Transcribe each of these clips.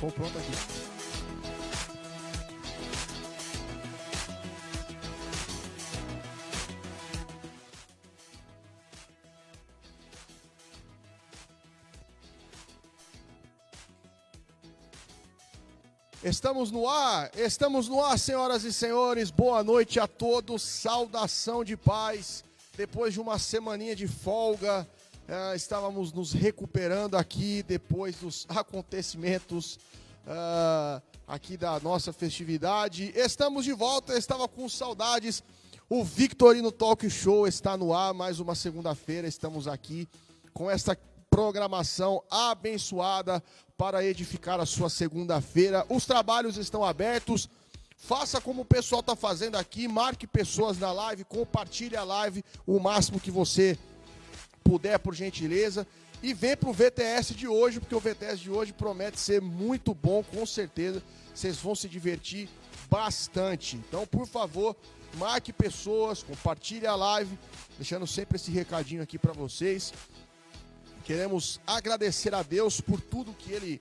Estou pronto aqui. Estamos no ar, senhoras e senhores, boa noite a todos, saudação de paz. Depois de uma semaninha de folga, estávamos nos recuperando aqui depois dos acontecimentos aqui da nossa festividade. Estamos de volta, estava com saudades. O Victorino Talk Show está no ar, mais uma segunda-feira, estamos aqui com esta programação abençoada para edificar a sua segunda-feira. Os trabalhos estão abertos. Faça como o pessoal está fazendo aqui. Marque pessoas na live. Compartilhe a live o máximo que você puder, por gentileza. E vem para o VTS de hoje, porque o VTS de hoje promete ser muito bom, com certeza. Vocês vão se divertir bastante. Então, por favor, marque pessoas, compartilhe a live. Deixando sempre esse recadinho aqui para vocês. Queremos agradecer a Deus por tudo que Ele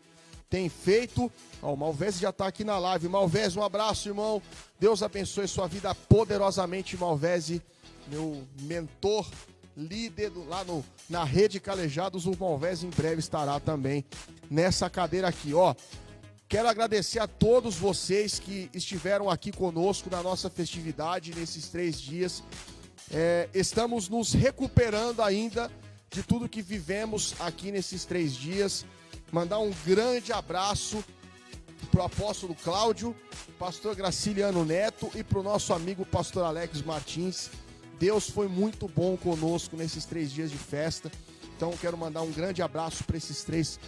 tem feito. O Malvese já está aqui na live. Malvese, um abraço, irmão. Deus abençoe sua vida poderosamente, Malvese. Meu mentor, líder lá na Rede Calejados. O Malvese em breve estará também nessa cadeira aqui, ó. Quero agradecer a todos vocês que estiveram aqui conosco na nossa festividade nesses 3 dias. Estamos nos recuperando ainda de tudo que vivemos aqui nesses 3 dias. Mandar um grande abraço para o apóstolo Cláudio, pastor Graciliano Neto e para o nosso amigo pastor Alex Martins. Deus foi muito bom conosco nesses 3 dias de festa. Então quero mandar um grande abraço para esses 3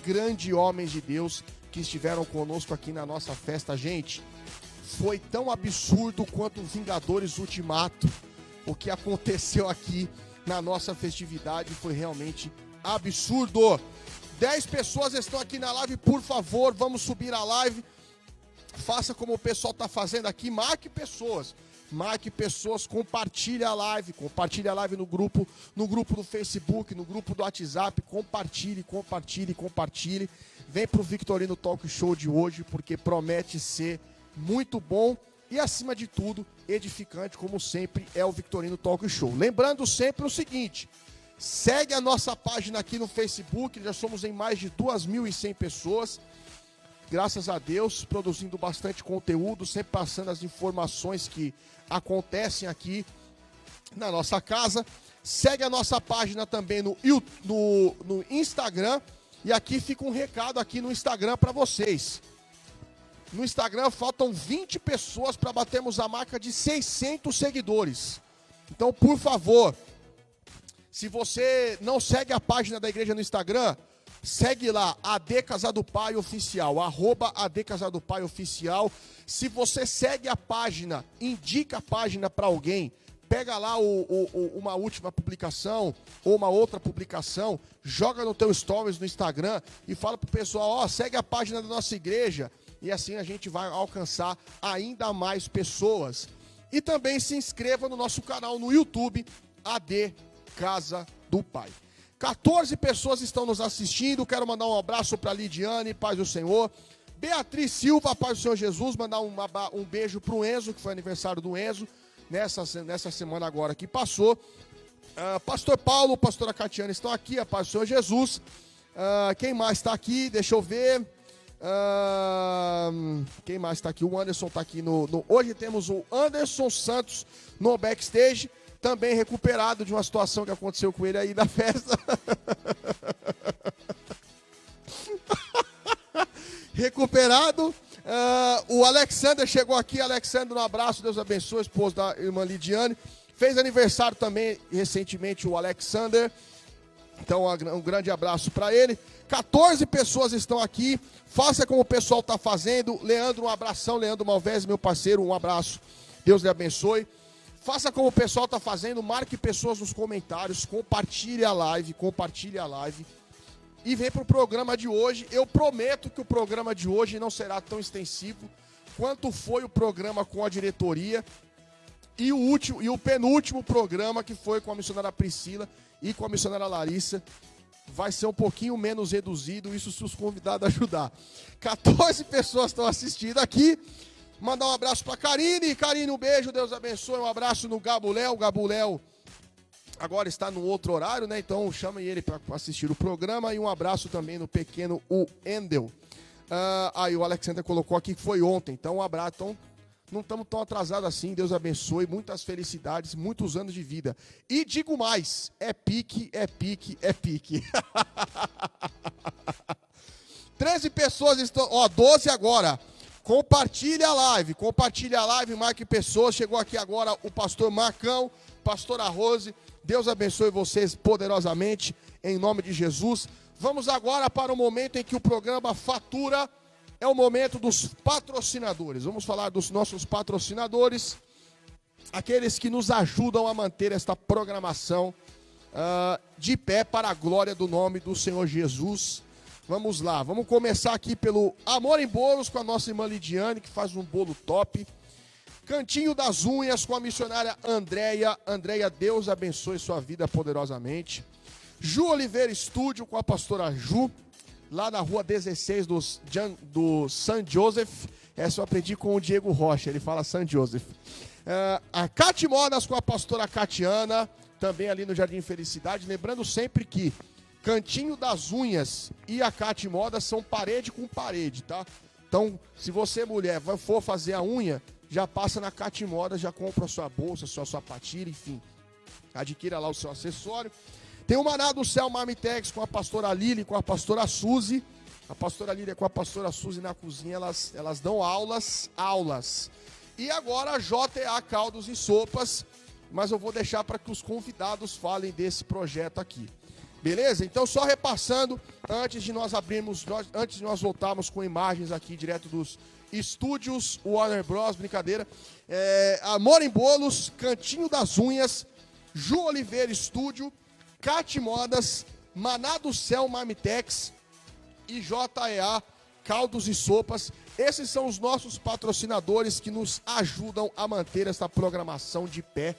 grandes homens de Deus que estiveram conosco aqui na nossa festa. Gente, foi tão absurdo quanto o Vingadores Ultimato. O que aconteceu aqui na nossa festividade foi realmente absurdo. 10 pessoas estão aqui na live, por favor, vamos subir a live. Faça como o pessoal está fazendo aqui, marque pessoas, compartilhe a live no grupo do Facebook, no grupo do WhatsApp, compartilhe. Vem pro Victorino Talk Show de hoje, porque promete ser muito bom. E, acima de tudo, edificante, como sempre, é o Victorino Talk Show. Lembrando sempre o seguinte, segue a nossa página aqui no Facebook, já somos em mais de 2.100 pessoas, graças a Deus, produzindo bastante conteúdo, sempre passando as informações que acontecem aqui na nossa casa. Segue a nossa página também no Instagram, e aqui fica um recado aqui no Instagram para vocês. No Instagram faltam 20 pessoas para batermos a marca de 600 seguidores. Então, por favor, se você não segue a página da igreja no Instagram, segue lá, AD Casa do Pai Oficial, @AD Casa do Pai Oficial. Se você segue a página, indica a página para alguém, pega lá uma última publicação ou uma outra publicação, joga no teu stories no Instagram e fala pro pessoal, segue a página da nossa igreja. E assim a gente vai alcançar ainda mais pessoas. E também se inscreva no nosso canal no YouTube, AD Casa do Pai. 14 pessoas estão nos assistindo. Quero mandar um abraço para Lidiane, paz do Senhor. Beatriz Silva, paz do Senhor Jesus. Mandar um beijo para o Enzo, que foi aniversário do Enzo, nessa semana agora que passou. Pastor Paulo, pastora Catiana estão aqui, a paz do Senhor Jesus. Quem mais está aqui? Deixa eu ver. Quem mais está aqui? O Anderson está aqui hoje temos o Anderson Santos no backstage, também recuperado de uma situação que aconteceu com ele aí na festa. Recuperado. O Alexander chegou aqui. Alexander, um abraço, Deus abençoe, esposo da irmã Lidiane. Fez aniversário também recentemente o Alexander. Então, um grande abraço para ele. 14 pessoas estão aqui. Faça como o pessoal está fazendo. Leandro, um abração. Leandro Malvese, meu parceiro, um abraço. Deus lhe abençoe. Faça como o pessoal está fazendo. Marque pessoas nos comentários. Compartilhe a live. E vem para o programa de hoje. Eu prometo que o programa de hoje não será tão extensivo quanto foi o programa com a diretoria. E o penúltimo programa, que foi com a missionária Priscila e com a missionária Larissa. vai ser um pouquinho menos reduzido, isso se os convidados ajudar. 14 pessoas estão assistindo aqui. Mandar um abraço para Karine. Karine, um beijo, Deus abençoe. Um abraço no Gabuléu. O Gabuléu agora está no outro horário, né? Então chamem ele para assistir o programa. E um abraço também no pequeno o Endel. Aí o Alexander colocou aqui que foi ontem. Então um abraço. Então não estamos tão atrasados assim. Deus abençoe. Muitas felicidades, muitos anos de vida. E digo mais, é pique, é pique, é pique. 13 pessoas estão... 12 agora. Compartilha a live, marque pessoas. Chegou aqui agora o pastor Marcão, pastora Rose. Deus abençoe vocês poderosamente, em nome de Jesus. Vamos agora para o momento em que o programa fatura. É o momento dos patrocinadores. Vamos falar dos nossos patrocinadores, aqueles que nos ajudam a manter esta programação de pé para a glória do nome do Senhor Jesus. Vamos lá, vamos começar aqui pelo Amor em Bolos com a nossa irmã Lidiane, que faz um bolo top. Cantinho das Unhas com a missionária Andréia. Andréia, Deus abençoe sua vida poderosamente. Ju Oliveira Estúdio com a pastora Ju, lá na rua 16 do San Joseph. Essa eu aprendi com o Diego Rocha, ele fala San Joseph. A Cate Modas com a pastora Catiana, também ali no Jardim Felicidade. Lembrando sempre que Cantinho das Unhas e a Cate Modas são parede com parede, tá? Então, se você, mulher, for fazer a unha, já passa na Cate Modas, já compra a sua bolsa, a sua sapatilha, enfim. Adquira lá o seu acessório. Tem o Maná do Céu Marmitex com a pastora Lili e com a pastora Suzy. A pastora Lili é com a pastora Suzy na cozinha, elas dão aulas. E agora a JA Caldos e Sopas, mas eu vou deixar para que os convidados falem desse projeto aqui. Beleza? Então, só repassando, antes de nós voltarmos com imagens aqui direto dos estúdios Warner Bros, brincadeira. Amor em Bolos, Cantinho das Unhas, Ju Oliveira Estúdio, Cate Modas, Maná do Céu Marmitex e JEA Caldos e Sopas. Esses são os nossos patrocinadores que nos ajudam a manter essa programação de pé.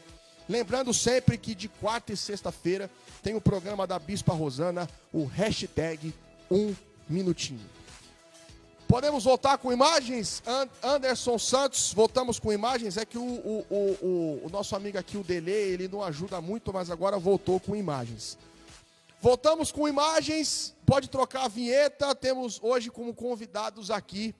Lembrando sempre que de quarta e sexta-feira tem o programa da Bispa Rosana, o hashtag 1 Minutinho. Podemos voltar com imagens? Anderson Santos, voltamos com imagens. É que o nosso amigo aqui, o Dele, ele não ajuda muito, mas agora voltou com imagens. Voltamos com imagens, pode trocar a vinheta. Temos hoje como convidados aqui,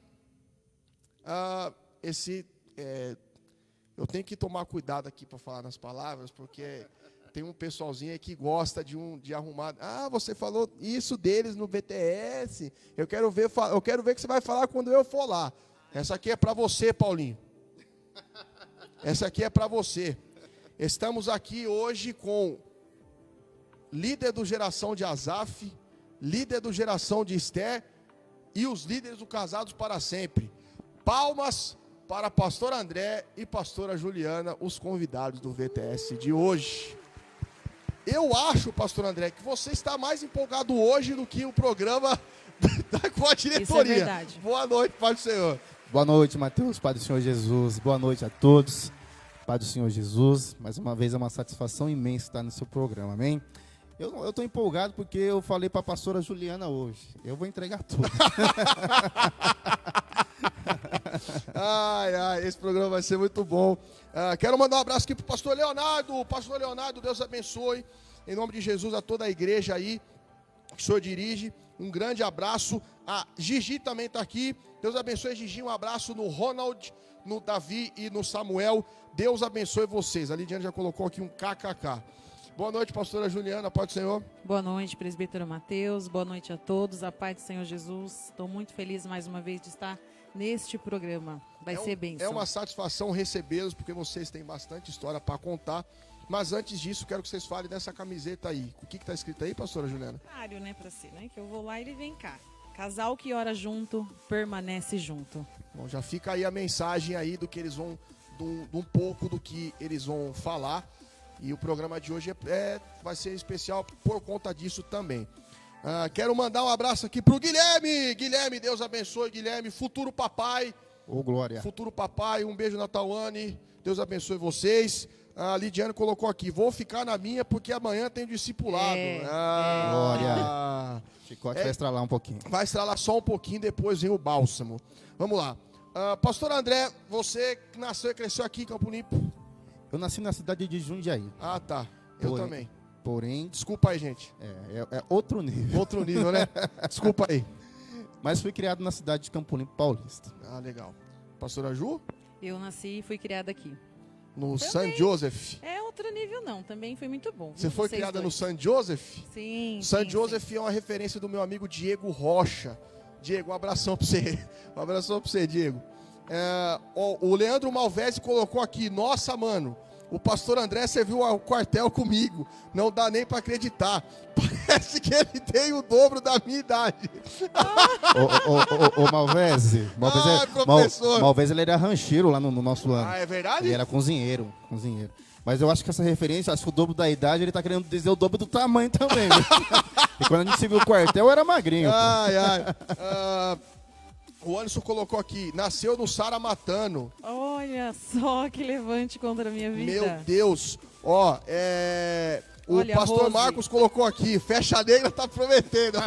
eu tenho que tomar cuidado aqui para falar nas palavras, porque tem um pessoalzinho aí que gosta de arrumar. Você falou isso deles no BTS. Eu quero ver o que você vai falar quando eu for lá. Essa aqui é para você, Paulinho. Essa aqui é para você. Estamos aqui hoje com líder do Geração de Azaf, líder do Geração de Esther e os líderes do Casados para Sempre. Palmas para pastor André e pastora Juliana, os convidados do VTS de hoje. Eu acho, pastor André, que você está mais empolgado hoje do que o programa com a diretoria. Isso é verdade. Boa noite, Pai do Senhor. Boa noite, Mateus, Pai do Senhor Jesus. Boa noite a todos, Pai do Senhor Jesus. Mais uma vez é uma satisfação imensa estar no seu programa, amém? Eu estou empolgado porque eu falei para a pastora Juliana hoje. Eu vou entregar tudo. Esse programa vai ser muito bom. Quero mandar um abraço aqui para o pastor Leonardo. Pastor Leonardo, Deus abençoe. Em nome de Jesus, a toda a igreja aí que o senhor dirige. Um grande abraço. A Gigi também está aqui. Deus abençoe, Gigi. Um abraço no Ronald, no Davi e no Samuel. Deus abençoe vocês. A Lidiane já colocou aqui um KKK. Boa noite, pastora Juliana, paz do Senhor. Boa noite, presbítero Mateus. Boa noite a todos, a paz do Senhor Jesus. Estou muito feliz mais uma vez de estar neste programa. Vai ser bênção. É uma satisfação recebê-los, porque vocês têm bastante história para contar. Mas antes disso, quero que vocês falem dessa camiseta aí. O que está escrito aí, pastora Juliana? Né, para si, né? Que eu vou lá e ele vem cá. Casal que ora junto, permanece junto. Bom, já fica aí a mensagem aí do que eles vão, um pouco do que eles vão falar. E o programa de hoje vai ser especial por conta disso também. Quero mandar um abraço aqui pro Guilherme. Guilherme, Deus abençoe, Guilherme, futuro papai. Ô, glória. Futuro papai, um beijo na Tawane. Deus abençoe vocês. A Lidiane colocou aqui, vou ficar na minha porque amanhã tem discipulado. Glória. Chicote vai estralar um pouquinho. Vai estralar só um pouquinho, depois vem o bálsamo. Vamos lá. Pastor André, você que nasceu e cresceu aqui em Campo Limpo? Eu nasci na cidade de Jundiaí. Ah, tá. Eu também. Porém, Desculpa aí, gente. é outro nível. Outro nível, né? Desculpa aí. Mas fui criado na cidade de Campo Limpo Paulista. Ah, legal. Pastora Ju? Eu nasci e fui criada aqui. No San Joseph. É outro nível não, também foi muito bom. Você foi Vocês criada no dois. San Joseph? Sim. San sim, Joseph é uma referência do meu amigo Diego Rocha. Diego, um abração pra você. Um abração pra você, Diego. O Leandro Malvese colocou aqui, nossa, mano, o pastor André serviu ao quartel comigo. Não dá nem pra acreditar. Parece que ele tem o dobro da minha idade. Ô Malvese. Ai, professor. Malvese, ele era rancheiro lá no nosso ano. Ah, é verdade? Ele era cozinheiro. Mas eu acho que essa referência, acho que o dobro da idade, ele tá querendo dizer o dobro do tamanho também. Né? E quando a gente se viu no quartel, eu era magrinho. Ai. O Anderson colocou aqui, nasceu no Saramatano. Olha só que levante contra a minha vida. Meu Deus. Ó, o Olha, pastor Rose. Marcos colocou aqui, fecha negra tá prometendo.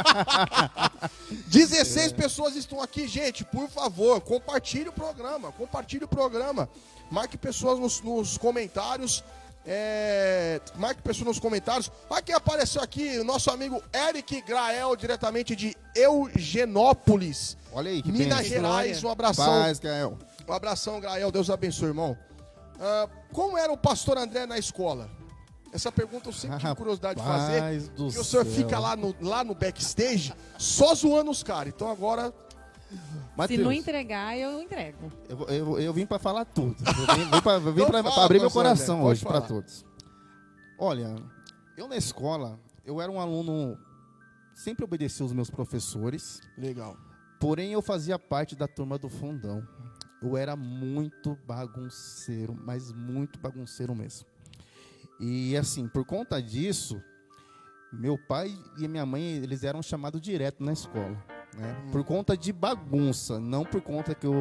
16 pessoas estão aqui, gente, por favor, compartilhe o programa. Marque pessoas nos comentários. Marque pessoas nos comentários. Olha quem apareceu aqui, o nosso amigo Eric Grael, diretamente de Eugenópolis. Olha aí, que Minas bênção. Gerais, um abração. Paz, Gael. Um abração, Grael, Deus abençoe, irmão. Como era o pastor André na escola? Essa pergunta eu sempre tive curiosidade de fazer. Porque o senhor fica lá no backstage só zoando os caras. Então agora... Mateus, Se não entregar, eu entrego. eu vim para falar tudo. Eu vim Então para abrir meu pastor coração André, hoje pode para falar. todos. Olha, eu na escola, eu era um aluno, sempre obedeci os meus professores, Legal. porém eu fazia parte da turma do fundão. Eu era muito bagunceiro, mas muito bagunceiro mesmo. E assim, por conta disso, meu pai e minha mãe, eles eram chamados direto na escola. Né? Por conta de bagunça, não por conta que eu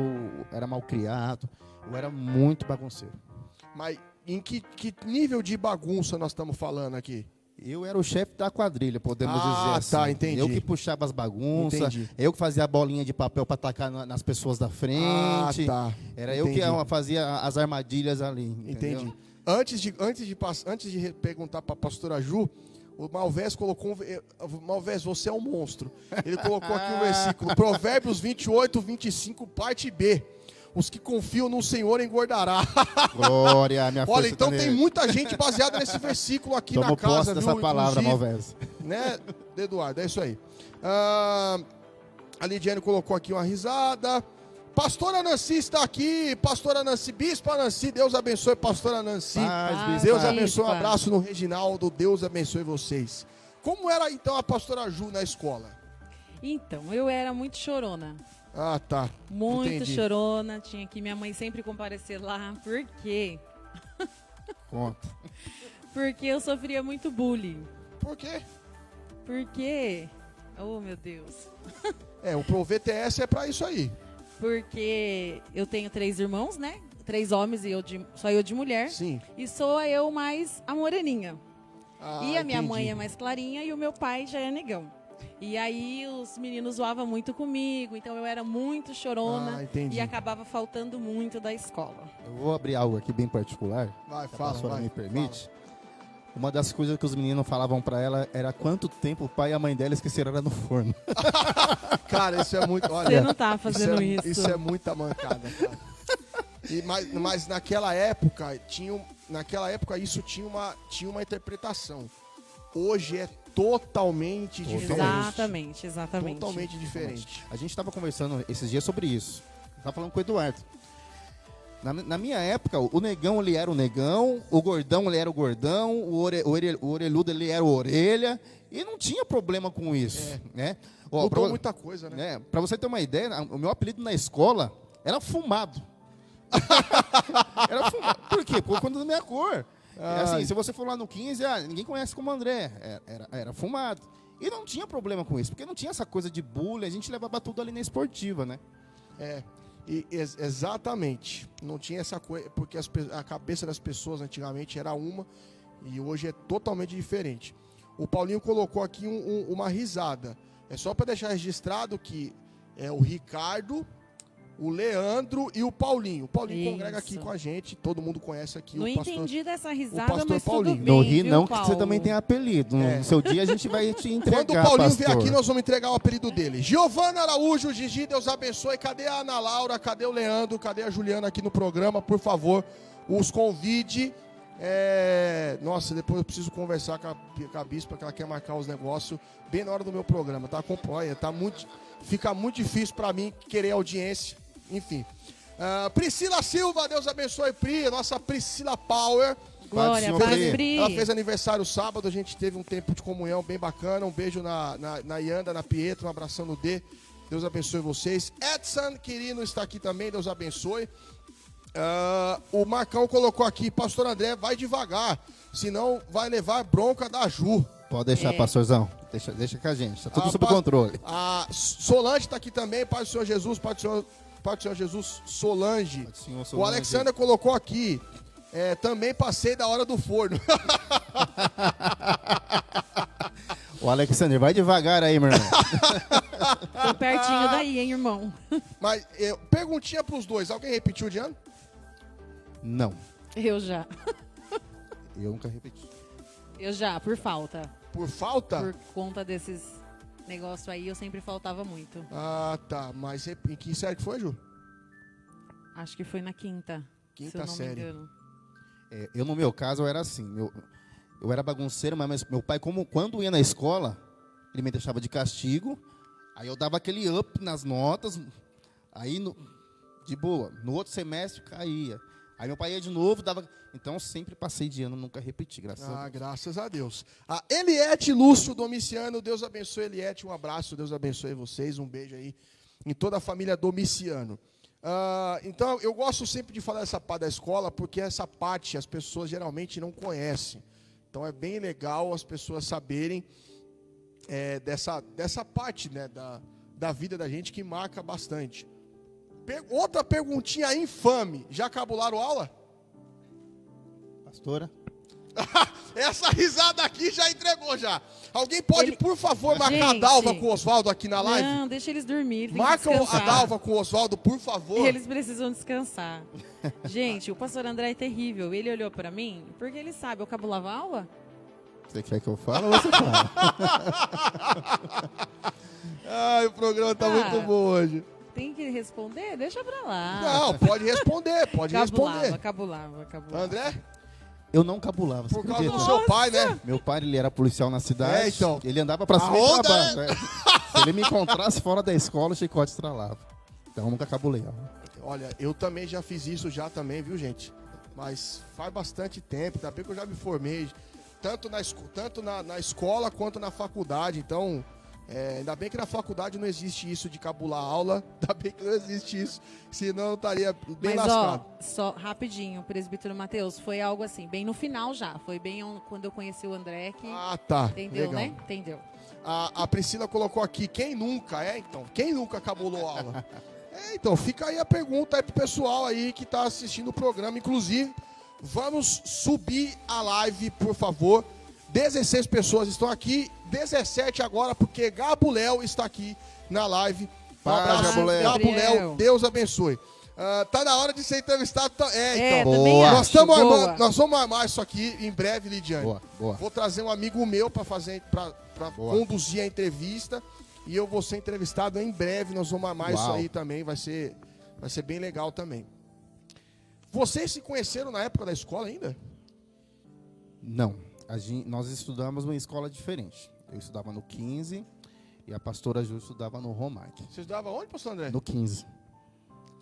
era mal criado, eu era muito bagunceiro. Mas em que nível de bagunça nós estamos falando aqui? Eu era o chefe da quadrilha, podemos dizer assim. Tá, entendi. Eu que puxava as bagunças, Entendi. eu que fazia a bolinha de papel para atacar nas pessoas da frente. Tá. Era Entendi. eu que fazia as armadilhas ali. Entendeu? Entendi. Antes de perguntar para a pastora Ju, o Malvés colocou... Malvés, você é um monstro. Ele colocou aqui um versículo. Provérbios 28, 25, parte B. Os que confiam no Senhor engordará. Glória, minha força. Olha, então tá tem nele. muita gente baseada nesse versículo aqui Tomo na casa, posse dessa viu? palavra, Inclusive, Malvés. né, Eduardo? É isso aí. A Lidiane colocou aqui uma risada. Pastora Nancy está aqui. Pastora Nancy, Bispa Nancy, Deus abençoe, Pastora Nancy. Paz, bispa. Deus abençoe, um Bispa. abraço no Reginaldo. Deus abençoe vocês. Como era então a pastora Ju na escola? Então, eu era muito chorona. Ah, tá. Muito Entendi. chorona. Tinha que minha mãe sempre comparecer lá. Por quê? Conta. Porque eu sofria muito bullying. Por quê? Por quê? Oh, meu Deus. O ProVTS é pra isso aí. Porque eu tenho 3 irmãos, né? 3 homens e só eu de mulher. Sim. E sou eu mais a moreninha. Ah, E a minha entendi. mãe é mais clarinha e o meu pai já é negão. E aí os meninos zoavam muito comigo, então eu era muito chorona entendi. e acabava faltando muito da escola. Eu vou abrir algo aqui bem particular. Vai, Se a fala, pastora vai, me permite. Uma das coisas que os meninos falavam pra ela era quanto tempo o pai e a mãe dela esqueceram ela no forno. Cara, isso é muito... Você Olha, não tá fazendo isso. Isso é muita mancada, cara. Mas naquela época, isso tinha uma interpretação. Hoje é totalmente diferente. Exatamente. Totalmente diferente. A gente estava conversando esses dias sobre isso. Estava falando com o Eduardo. Na minha época, o negão ele era o negão, o gordão ele era o gordão, o orelhudo ele era o orelha, e não tinha problema com isso, né? Ó, Mudou muita coisa, né? Pra você ter uma ideia, o meu apelido na escola era fumado. Era fumado. Por quê? Por conta da minha cor. Assim, se você for lá no 15, ninguém conhece como André. Era fumado. E não tinha problema com isso, porque não tinha essa coisa de bullying, a gente levava tudo ali na esportiva, né? Exatamente. Não tinha essa coisa, porque a cabeça das pessoas antigamente era uma e hoje é totalmente diferente. O Paulinho colocou aqui uma risada. É só para deixar registrado que é o Ricardo, o Leandro e o Paulinho. O Paulinho Isso. congrega aqui com a gente, todo mundo conhece aqui Não o pastor. entendi dessa o risada, pastor mas Paulinho. tudo bem, Não ri viu, não, que Paulo? você também tem apelido. No seu dia a gente vai te entregar, Quando o Paulinho pastor. vier aqui, nós vamos entregar o apelido dele. Giovana Araújo, Gigi, Deus abençoe. Cadê a Ana Laura? Cadê o Leandro? Cadê a Juliana aqui no programa? Por favor, os convide. Nossa, depois eu preciso conversar com a bispa, que ela quer marcar os negócios bem na hora do meu programa, tá? Acompanha, fica muito difícil para mim querer audiência, enfim. Priscila Silva, Deus abençoe, Pri, nossa Priscila Power. Glória, Senhor, paz, Pri. Pri. Ela fez aniversário sábado, a gente teve um tempo de comunhão bem bacana. Um beijo na Yanda, na Pietro, um abração no D. Deus abençoe vocês. Edson Quirino está aqui também, Deus abençoe. O Marcão colocou aqui, pastor André, vai devagar, senão vai levar bronca da Ju. Pode deixar, pastorzão. Deixa com a gente, tá tudo sob pa- controle. A Solange está aqui também, Pai do Senhor Jesus, Pai do Senhor Jesus, Solange. Pai do Senhor, O Solange. Alexander colocou aqui, também passei da hora do forno. O Alexander, vai devagar aí, meu irmão. Tô pertinho daí, hein, irmão? Mas, perguntinha para os dois, alguém repetiu de ano? Não, Eu já. eu nunca repeti. Eu já, por falta. Por falta? Por conta desses negócios aí, eu sempre faltava muito. Ah, tá. Mas em que série que foi, Ju? Acho que foi na quinta. Quinta se eu não série. me engano. Eu, no meu caso, eu era assim. Eu era bagunceiro, mas meu pai, quando ia na escola, ele me deixava de castigo. Aí eu dava aquele up nas notas. Aí, de boa. No outro semestre, caía. Aí meu pai ia de novo, dava... Então, eu sempre passei de ano, nunca repeti, graças a Deus. Graças a Deus. A Eliette Lúcio Domiciano, Deus abençoe, Eliette, um abraço, Deus abençoe vocês, um beijo aí em toda a família Domiciano. Então, eu gosto sempre de falar dessa parte da escola, porque essa parte as pessoas geralmente não conhecem. Então, é bem legal as pessoas saberem dessa parte, né, da vida da gente que marca bastante. Outra perguntinha infame, já cabularam aula? Pastora? Essa risada aqui já entregou já. Alguém pode, por favor, marcar Gente. a Dalva com o Oswaldo aqui na live? Não, deixa eles dormirem. tem que Marca a descansar. Dalva com o Oswaldo, por favor. Eles precisam descansar. Gente, o pastor André é terrível. Ele olhou pra mim, porque ele sabe, eu cabulava aula? Você quer que eu fale ou você fala? Ai, o programa tá muito bom hoje. Tem que responder? Deixa pra lá. Não, pode responder, pode responder. Cabulava. André, Eu não cabulava, você por causa do acredita? seu pai, né? Meu pai, ele era policial na cidade. Então. Ele andava pra cima A e onda, pra baixo. Se ele me encontrasse fora da escola, o chicote estralava. Então, eu nunca cabulei. Olha, eu também já fiz isso já também, viu, gente? Mas faz bastante tempo, ainda bem que eu já me formei, tanto na escola quanto na faculdade. Então, ainda bem que na faculdade não existe isso de cabular aula, ainda bem que não existe isso, senão eu estaria bem Mas, lascado. ó, só rapidinho, presbítero Mateus, foi algo assim, bem no final já. Foi bem quando eu conheci o André que... Ah, tá. Entendeu, Legal. né? Entendeu. A Priscila colocou aqui, quem nunca, quem nunca cabulou aula? Então, fica aí a pergunta aí pro pessoal aí que tá assistindo o programa. Inclusive, vamos subir a live, por favor. 16 pessoas estão aqui, 17 agora, porque Gabuléu está aqui na live. Um Paz, abraço, Gabuléu. Gabuléu, Deus abençoe. Tá na hora de ser entrevistado. Então, também Boa. acho. Boa. nós vamos armar isso aqui em breve, Lidiane. Boa. Vou trazer um amigo meu para Boa. conduzir a entrevista e eu vou ser entrevistado em breve. Nós vamos amar isso Uau. aí também, vai ser bem legal também. Vocês se conheceram na época da escola ainda? Não. Nós estudamos em uma escola diferente. Eu estudava no 15 e a pastora Ju estudava no Romac. Você estudava onde, pastor André? No 15.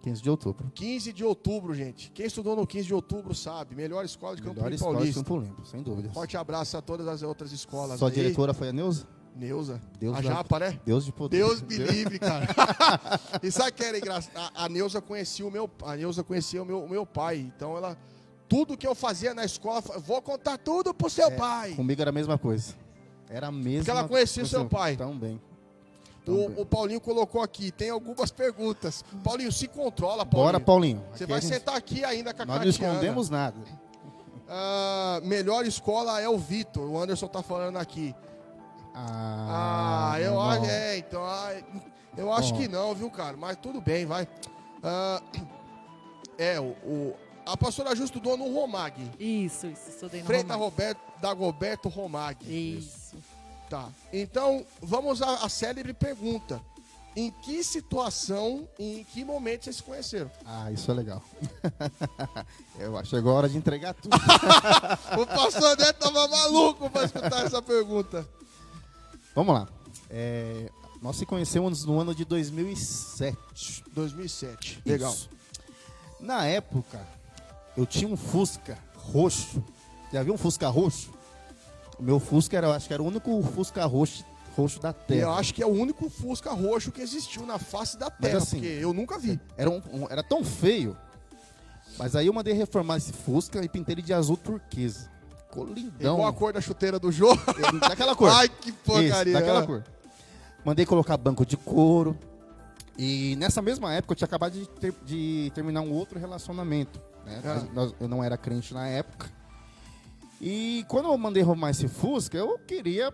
15 de outubro. 15 de outubro, gente. Quem estudou no 15 de outubro sabe. Melhor escola de Campo Melhor Limpo escola de Paulista. Campo Limpo, sem dúvida. Forte abraço a todas as outras escolas. Sua aí. diretora foi a Neuza? Neuza. Deus a da- Japa, né? Deus de poder. Deus me livre, cara. E sabe que era engraçado? A Neuza conhecia o meu pai. Então ela, tudo que eu fazia na escola, vou contar tudo pro seu pai. Comigo era a mesma coisa. Era a mesma Porque ela conhecia coisa. seu pai. Também. O Paulinho colocou aqui, tem algumas perguntas. Paulinho, se controla, Paulinho. Bora, Paulinho. Você Aqui vai a gente- sentar aqui ainda com a Nós não Catiana. escondemos nada. Melhor escola é o Vitor. O Anderson tá falando aqui. Eu meu acho. irmão. Então. Eu acho Bom. que não, viu, cara? Mas tudo bem, vai. A pastora Ju estudou no Romag. Isso, estudei no Freita Romag. Dagoberto Romag. Isso. Tá. Então, vamos à célebre pergunta. Em que situação e em que momento vocês se conheceram? Isso é legal. Eu acho que chegou a hora de entregar tudo. O pastor Neto tava maluco pra escutar essa pergunta. Vamos lá. Nós se conhecemos no ano de 2007. 2007. Legal. Isso. Na época, eu tinha um Fusca roxo. Já viu um Fusca roxo? O meu Fusca acho que era o único Fusca roxo da Terra. Eu acho que é o único Fusca roxo que existiu na face da Terra, assim, porque eu nunca vi. Era tão feio. Mas aí eu mandei reformar esse Fusca e pintei ele de azul turquesa. Ficou lindão. Igual a cor da chuteira do jogo. Daquela cor. Ai, que porcaria. Isso, daquela cor. Mandei colocar banco de couro. E nessa mesma época eu tinha acabado de terminar um outro relacionamento. Né? Eu não era crente na época. E quando eu mandei arrumar esse Fusca, eu queria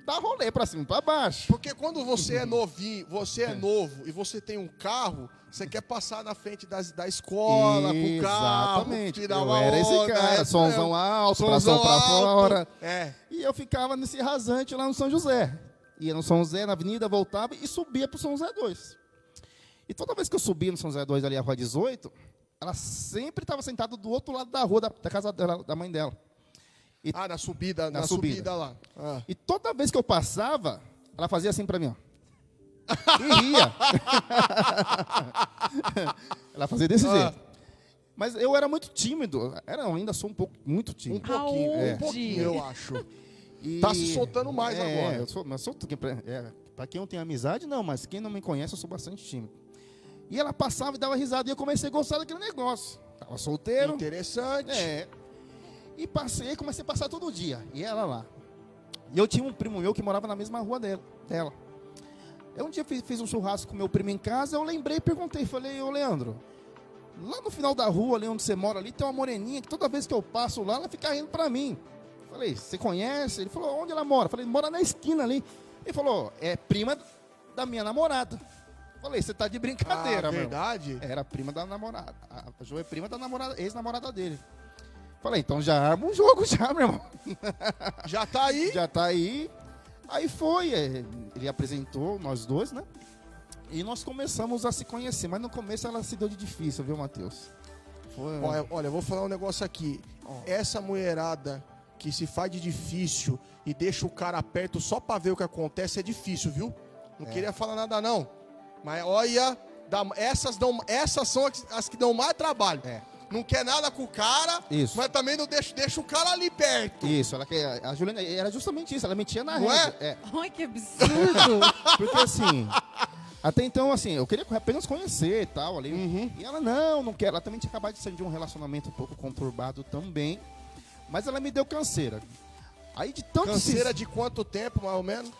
dar rolê pra cima e pra baixo. Porque quando você é novinho, você é novo e você tem um carro, você quer passar na frente da escola, pro carro, Exatamente. tirar Eu uma era esse onda, cara, somzão alto, bração pra alto. fora. É. E eu ficava nesse rasante lá no São José. Ia no São José, na avenida, voltava e subia pro São José 2. E toda vez que eu subia no São José 2, ali a rua 18, ela sempre estava sentada do outro lado da rua, da casa dela, da mãe dela. Na subida lá. E toda vez que eu passava, ela fazia assim pra mim, ó. E ria. Ela fazia desse jeito. Mas eu era muito tímido. Ainda sou muito tímido. Um pouquinho, eu acho. E... Tá se soltando mais agora. Eu sou pra quem não tem amizade, não. Mas quem não me conhece, eu sou bastante tímido. E ela passava e dava risada. E eu comecei a gostar daquele negócio. Tava solteiro. Interessante. E comecei a passar todo dia. E ela lá. E eu tinha um primo meu que morava na mesma rua dela. Eu um dia fiz um churrasco com meu primo em casa, eu lembrei e perguntei, falei, ô Leandro, lá no final da rua, ali onde você mora ali, tem uma moreninha que toda vez que eu passo lá, ela fica rindo pra mim. Falei, você conhece? Ele falou, onde ela mora? Falei, mora na esquina ali. Ele falou, é prima da minha namorada. Falei, você tá de brincadeira, meu. Verdade? Era prima da namorada. A Jo é prima da namorada, ex-namorada dele. Falei, então já arma um jogo já, meu irmão. Já tá aí? Já tá aí. Aí foi, ele apresentou nós dois, né? E nós começamos a se conhecer. Mas no começo ela se deu de difícil, viu, Matheus? Olha, eu vou falar um negócio aqui. Essa mulherada que se faz de difícil e deixa o cara perto só pra ver o que acontece é difícil, viu? Não queria falar nada, não. Mas olha, essas são as que dão mais trabalho. Não quer nada com o cara, Isso. mas também não deixa o cara ali perto. Isso, a Juliana era justamente isso, ela mentia na Não rede. Ai, que absurdo. Porque assim, até então, assim, eu queria apenas conhecer e tal ali. E ela não quer. Ela também tinha acabado de sair de um relacionamento um pouco conturbado também. Mas ela me deu canseira. Aí de tanto Canseira de quanto tempo, mais ou menos?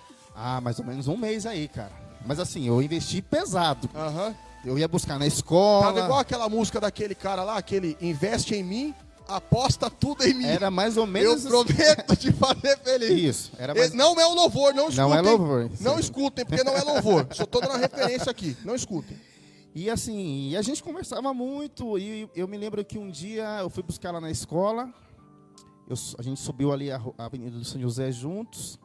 mais ou menos um mês aí, cara. Mas assim, eu investi pesado. Aham. Eu ia buscar na escola. Tava igual aquela música daquele cara lá, aquele investe em mim, aposta tudo em mim. Era mais ou Eu menos prometo te fazer feliz. Isso. Era mais... Não é o louvor, não escutem. Não é louvor. Não escutem, porque não é louvor. Só tô dando uma referência aqui, não escutem. E assim, a gente conversava muito. E eu me lembro que um dia eu fui buscar ela na escola. A gente subiu ali a Avenida do São José juntos.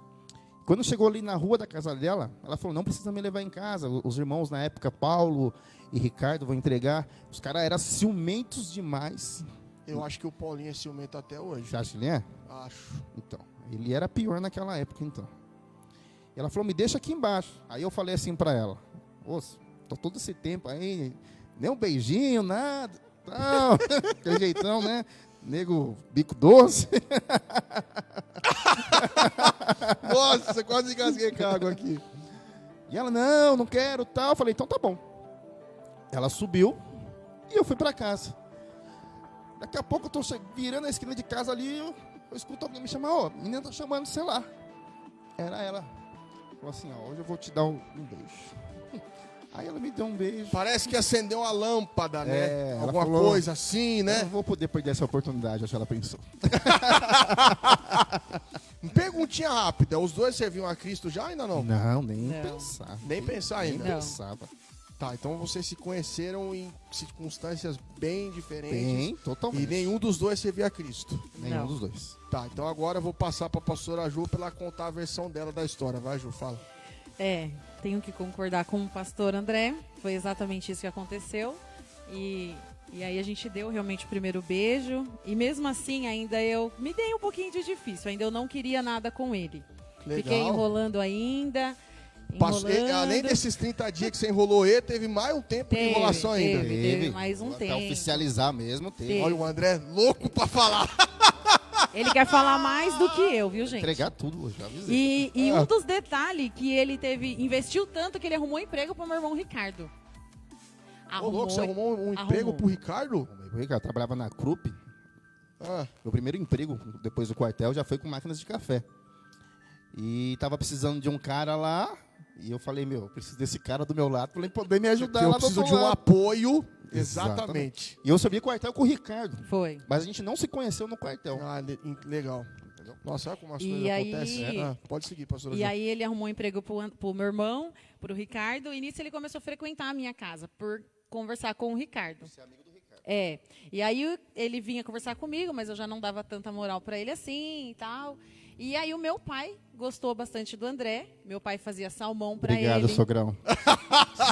Quando chegou ali na rua da casa dela, ela falou, não precisa me levar em casa. Os irmãos na época, Paulo e Ricardo, vão entregar. Os caras eram ciumentos demais. Eu acho que o Paulinho é ciumento até hoje. Você acha que ele é? Acho. Então, ele era pior naquela época, então. E ela falou, me deixa aqui embaixo. Aí eu falei assim pra ela, tô todo esse tempo aí, nem um beijinho, nada, tal. Aquele jeitão, né? Nego, bico doce. Nossa, quase engasguei com a água aqui. E ela, não quero, tal. Eu falei, então tá bom. Ela subiu e eu fui pra casa. Daqui a pouco eu tô virando a esquina de casa ali, eu escuto alguém me chamar, a menina tá chamando, sei lá. Era ela. falou assim, ó, hoje eu vou te dar um beijo. Aí ela me deu um beijo. Parece que acendeu uma lâmpada, né? Ela Alguma falou, coisa assim, Eu né? não vou poder perder essa oportunidade, acho que ela pensou. Perguntinha rápida, os dois serviam a Cristo já ainda não? Não, nem Não. pensar. Nem pensar ainda. Nem Não. pensava. Tá, então vocês se conheceram em circunstâncias bem diferentes. Bem, totalmente. E nenhum dos dois servia a Cristo. Nenhum Não. dos dois. Tá, então agora eu vou passar pra pastora Ju pra ela contar a versão dela da história. Vai, Ju, fala. Tenho que concordar com o pastor André. Foi exatamente isso que aconteceu. E aí a gente deu realmente o primeiro beijo. E mesmo assim, ainda eu me dei um pouquinho de difícil. Ainda eu não queria nada com ele. Legal. Fiquei enrolando ainda. Além desses 30 dias que você enrolou ele, teve mais um tempo de enrolação ainda. Teve mais um Até tempo. oficializar mesmo, teve. Teve. Olha o André louco pra falar. Ele quer falar mais do que eu, viu, gente? Entregar tudo, eu já avisei. E um dos detalhes que ele investiu tanto que ele arrumou emprego pro meu irmão Ricardo. Ô, louco, você arrumou um emprego pro Ricardo? Eu trabalhava na Krupp. Ah, Meu primeiro emprego, depois do quartel, já foi com máquinas de café. E tava precisando de um cara lá. E eu falei, eu preciso desse cara do meu lado pra ele poder me ajudar eu lá do preciso outro de um lado. apoio. Exatamente. E eu servi quartel com o Ricardo. Foi. Mas a gente não se conheceu no quartel. Ah, legal. Nossa, olha como as E coisas aí- acontecem. Pode seguir, pastora E Ju. aí ele arrumou um emprego pro meu irmão, pro Ricardo, e nisso ele começou a frequentar a minha casa, por conversar com o Ricardo. Você é amigo do Ricardo. E aí ele vinha conversar comigo, mas eu já não dava tanta moral pra ele assim e tal. E aí o meu pai gostou bastante do André. Meu pai fazia salmão pra Obrigado, ele. sogrão.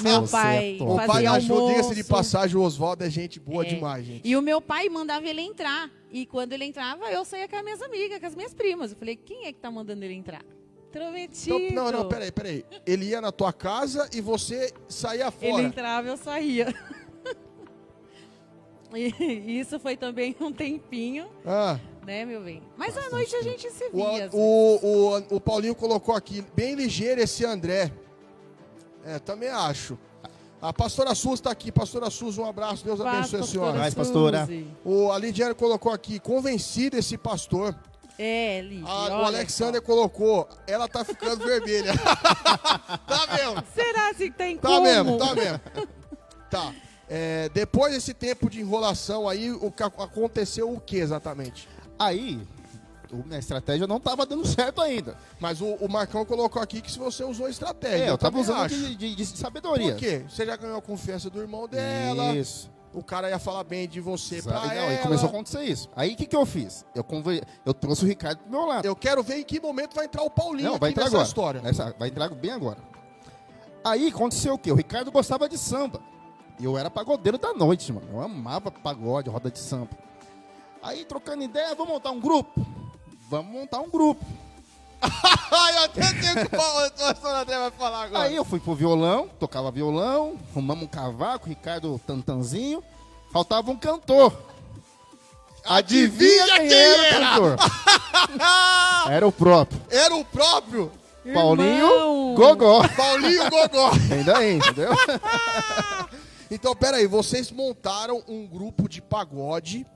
Meu Você pai é top. O pai fazia da Ju, almoço. diga-se de passagem, o Oswaldo é gente boa É. demais, gente. E o meu pai mandava ele entrar. E quando ele entrava, eu saía com as minhas amigas, com as minhas primas. Eu falei, quem é que tá mandando ele entrar? Intrometido. Então, não, peraí. Ele ia na tua casa e você saía Ele fora. entrava, eu saía. E isso foi também um tempinho, Ah, né, meu bem? Mas à noite a gente se o, via. o Paulinho colocou aqui, bem ligeiro esse André. Também acho. A pastora Sus está aqui. Pastora Sus, um abraço. Deus abençoe a senhora. Vai, pastora. A Lidiane colocou aqui, convencido esse pastor. Lídia, O olha Alexander só. colocou, ela tá ficando vermelha. Tá mesmo. Será que tem Tá como? mesmo. Tá. Depois desse tempo de enrolação aí, o que aconteceu o que exatamente? Aí, a estratégia não tava dando certo ainda. Mas o Marcão colocou aqui que se você usou estratégia. Eu tava também usando acho. de sabedoria. Por quê? Você já ganhou a confiança do irmão dela. Isso. O cara ia falar bem de você pra Não, ela. aí começou a acontecer isso. Aí o que eu fiz? Eu trouxe o Ricardo pro meu lado. Eu quero ver em que momento vai entrar o Paulinho Não, aqui vai entrar nessa agora. história. Vai entrar bem agora. Aí aconteceu o quê? O Ricardo gostava de samba. E eu era pagodeiro da noite, mano. Eu amava pagode, roda de samba. Aí, trocando ideia, vamos montar um grupo? Vamos montar um grupo. Ai, eu até sei o que o pastor André vai falar agora. Aí eu fui pro violão, tocava violão, arrumamos um cavaco, Ricardo Tantanzinho. Faltava um cantor. Adivinha quem era o cantor? Era o próprio. Era o próprio Paulinho Irmão. Gogó. Paulinho Gogó. Ainda aí, entendeu? Então, peraí, vocês montaram um grupo de pagode,